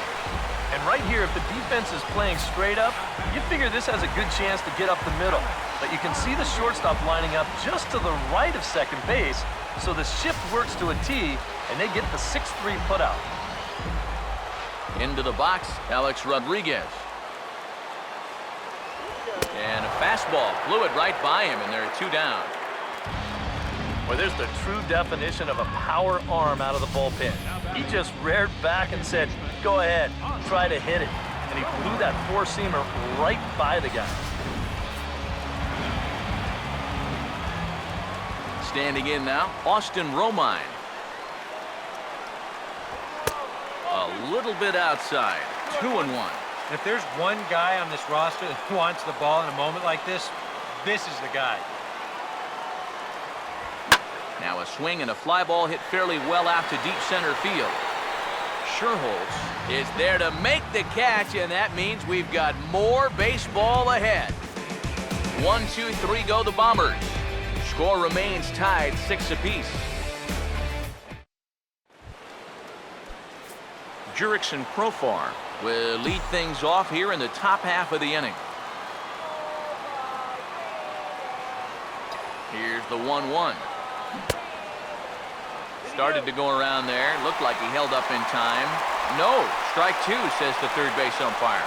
And right here, if the defense is playing straight up, you figure this has a good chance to get up the middle. But you can see the shortstop lining up just to the right of second base, so the shift works to a T, and they get the 6-3 putout. Into the box, Alex Rodriguez. And a fastball flew it right by him, and there are 2 down. Well, there's the true definition of a power arm out of the bullpen. He just reared back and said, go ahead, try to hit it. And he blew that four-seamer right by the guy. Standing in now, Austin Romine. A little bit outside, 2-1. If there's one guy on this roster that wants the ball in a moment like this, this is the guy. Now a swing and a fly ball hit fairly well out to deep center field. Sherholtz is there to make the catch, and that means we've got more baseball ahead. 1, 2, 3 go the Bombers. Score remains tied 6 apiece. Jurickson Profar will lead things off here in the top half of the inning. Here's the 1-1. Started to go around there. Looked like he held up in time. No, strike 2, says the third base umpire.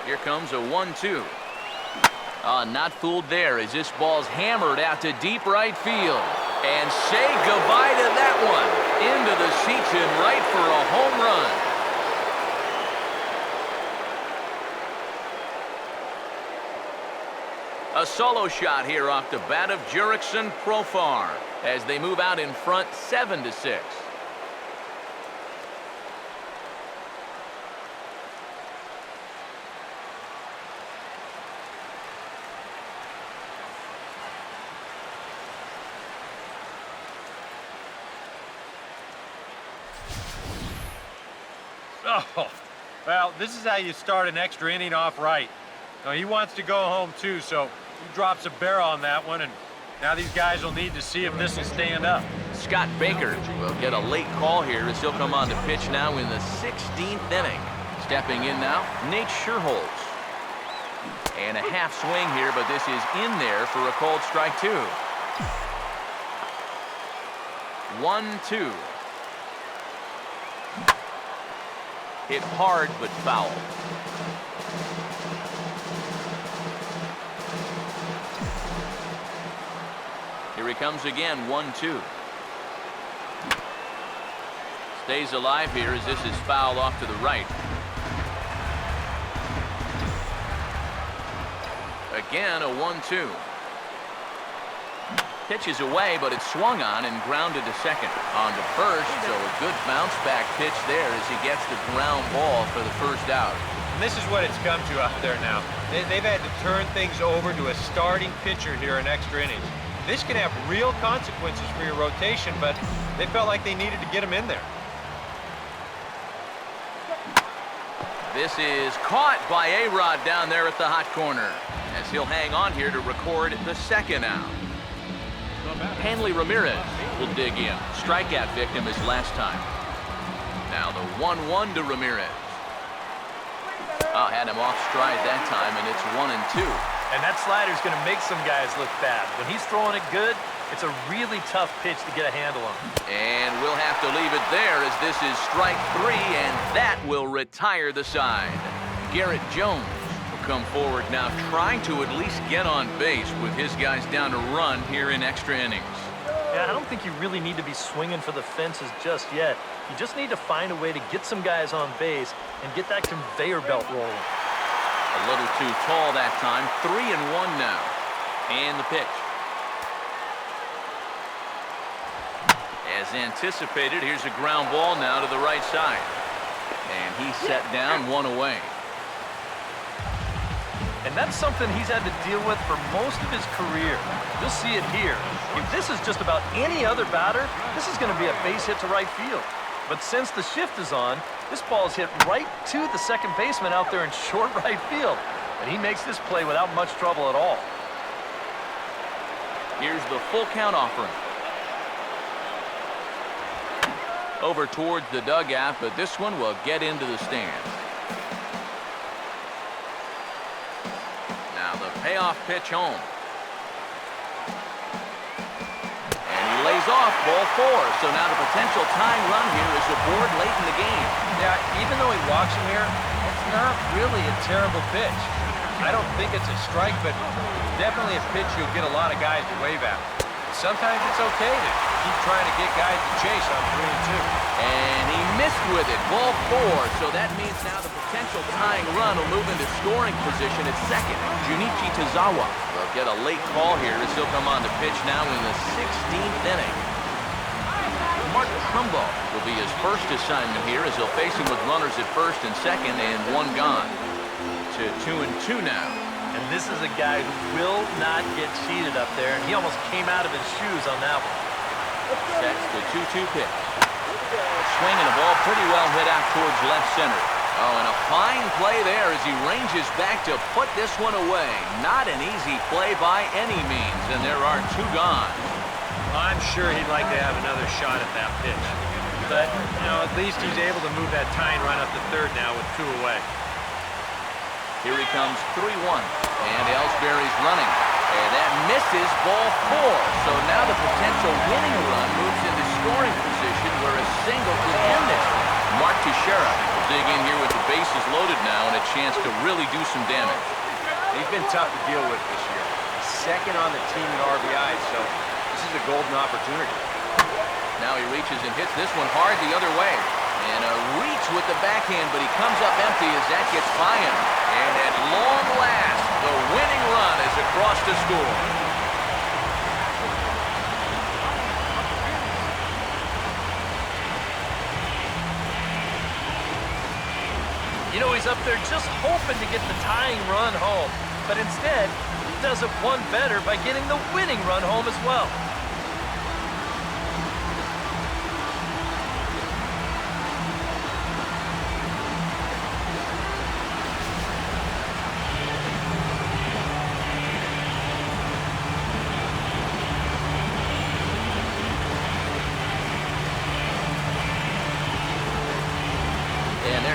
Here comes a 1-2. Not fooled there as this ball's hammered out to deep right field. And say goodbye to that one. Into the seats in right for a home run. A solo shot here off the bat of Jurickson Profar as they move out in front 7-6. Oh, well, this is how you start an extra inning off right. Now, he wants to go home, too, so he drops a barrel on that one, and now these guys will need to see if this will stand up. Scott Baker will get a late call here as he'll come on to pitch now in the 16th inning. Stepping in now, Nate Sherholtz. And a half swing here, but this is in there for a called strike 2. 1-2. Hit hard, but foul. Here he comes again, 1-2. Stays alive here as this is fouled off to the right. Again, a 1-2. Pitches away, but it's swung on and grounded to second. On to first, so a good bounce back pitch there as he gets the ground ball for the first out. And this is what it's come to out there now. They've had to turn things over to a starting pitcher here in extra innings. This can have real consequences for your rotation, but they felt like they needed to get him in there. This is caught by A-Rod down there at the hot corner as he'll hang on here to record the second out. Hanley Ramirez will dig in. Strikeout victim his last time. Now the 1-1 to Ramirez. Had him off stride that time, and it's 1-2. And that slider's going to make some guys look bad. When he's throwing it good, it's a really tough pitch to get a handle on. And we'll have to leave it there as this is strike 3, and that will retire the side. Garrett Jones will come forward now, trying to at least get on base with his guys down to run here in extra innings. Yeah, I don't think you really need to be swinging for the fences just yet. You just need to find a way to get some guys on base and get that conveyor belt rolling. A little too tall that time. 3-1 now. And the pitch. As anticipated, here's a ground ball now to the right side. And he's set down, 1 away. And that's something he's had to deal with for most of his career. You'll see it here. If this is just about any other batter, this is going to be a base hit to right field. But since the shift is on, this ball is hit right to the second baseman out there in short right field. And he makes this play without much trouble at all. Here's the full count offering. Over towards the dugout, but this one will get into the stands. Now the payoff pitch home. And he lays off ball 4. So now the potential tying run here is aboard late in the game. Yeah, even though he walks him here, it's not really a terrible pitch. I don't think it's a strike, but definitely a pitch you'll get a lot of guys to wave at. Sometimes it's okay to keep trying to get guys to chase on 3 and 2. And he missed with it, ball 4. So that means now the potential tying run will move into scoring position at second. Junichi Tazawa will get a late call here as he'll come on to pitch now in the 16th inning. Mark Trumbo will be his first assignment here as he'll face him with runners at first and second and 1 gone. To 2 and 2 now. And this is a guy who will not get cheated up there, and he almost came out of his shoes on that one. Sets the 2-2 pitch. Swing and a ball pretty well hit out towards left center. Oh, and a fine play there as he ranges back to put this one away. Not an easy play by any means, and there are 2 gone. I'm sure he'd like to have another shot at that pitch. But, at least he's able to move that tying run up to third now with 2 away. Here he comes, 3-1, and Ellsbury's running, and that misses ball 4. So now the potential winning run moves into scoring position where a single could end it. Mark Teixeira will dig in here with the bases loaded now and a chance to really do some damage. He's been tough to deal with this year. Second on the team in RBI, so this is a golden opportunity. Now he reaches and hits this one hard the other way. And a reach with the backhand, but he comes up empty as that gets by him. And at long last, the winning run is across to score. He's up there just hoping to get the tying run home. But instead, he does it one better by getting the winning run home as well.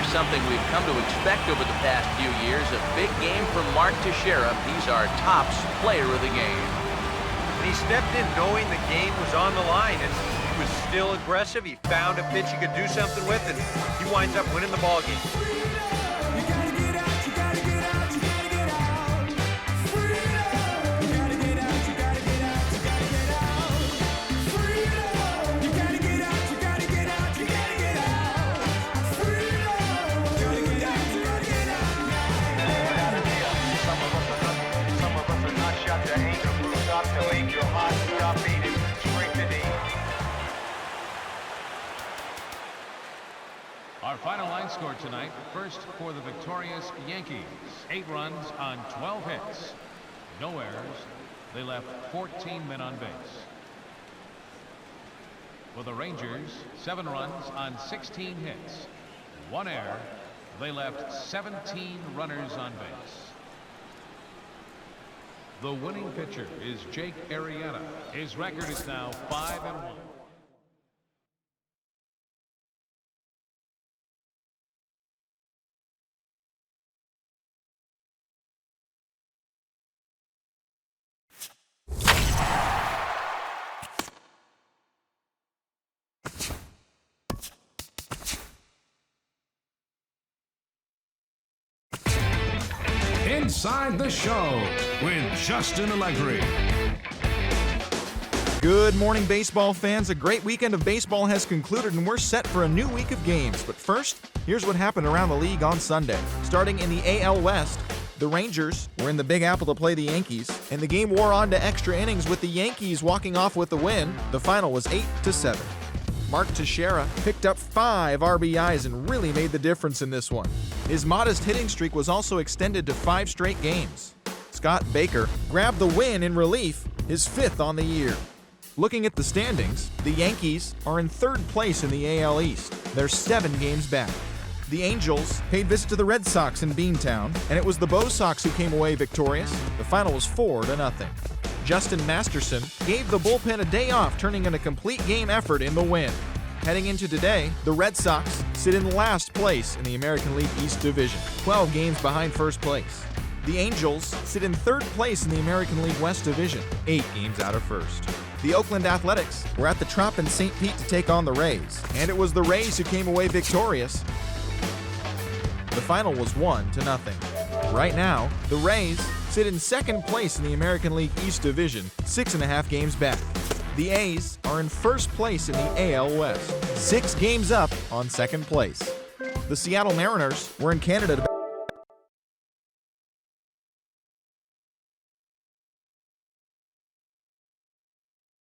Something we've come to expect over the past few years. A big game from Mark Teixeira. He's our tops player of the game. He stepped in knowing the game was on the line, and he was still aggressive. He found a pitch he could do something with, and he winds up winning the ball game. Our final line score tonight, first for the victorious Yankees, 8 runs on 12 hits. No errors. They left 14 men on base. For the Rangers, 7 runs on 16 hits. 1 error. They left 17 runners on base. The winning pitcher is Jake Arrieta. His record is now 5-1. Inside the Show with Justin Allegri. Good morning, baseball fans. A great weekend of baseball has concluded, and we're set for a new week of games. But first, here's what happened around the league on Sunday. Starting in the AL West, the Rangers were in the Big Apple to play the Yankees, and the game wore on to extra innings with the Yankees walking off with the win. The final was 8-7. Mark Teixeira picked up 5 RBIs and really made the difference in this one. His modest hitting streak was also extended to 5 straight games. Scott Baker grabbed the win in relief, his 5th on the year. Looking at the standings, the Yankees are in 3rd place in the AL East. They're 7 games back. The Angels paid visit to the Red Sox in Beantown, and it was the Bo Sox who came away victorious. The final was 4-0. Justin Masterson gave the bullpen a day off, turning in a complete game effort in the win. Heading into today, the Red Sox sit in last place in the American League East Division, 12 games behind first place. The Angels sit in third place in the American League West Division, 8 games out of first. The Oakland Athletics were at the Trop in St. Pete to take on the Rays, and it was the Rays who came away victorious. The final was 1-0. Right now, the Rays sit in second place in the American League East Division, 6.5 games back. The A's are in first place in the AL West, 6 games up on second place. The Seattle Mariners were in Canada to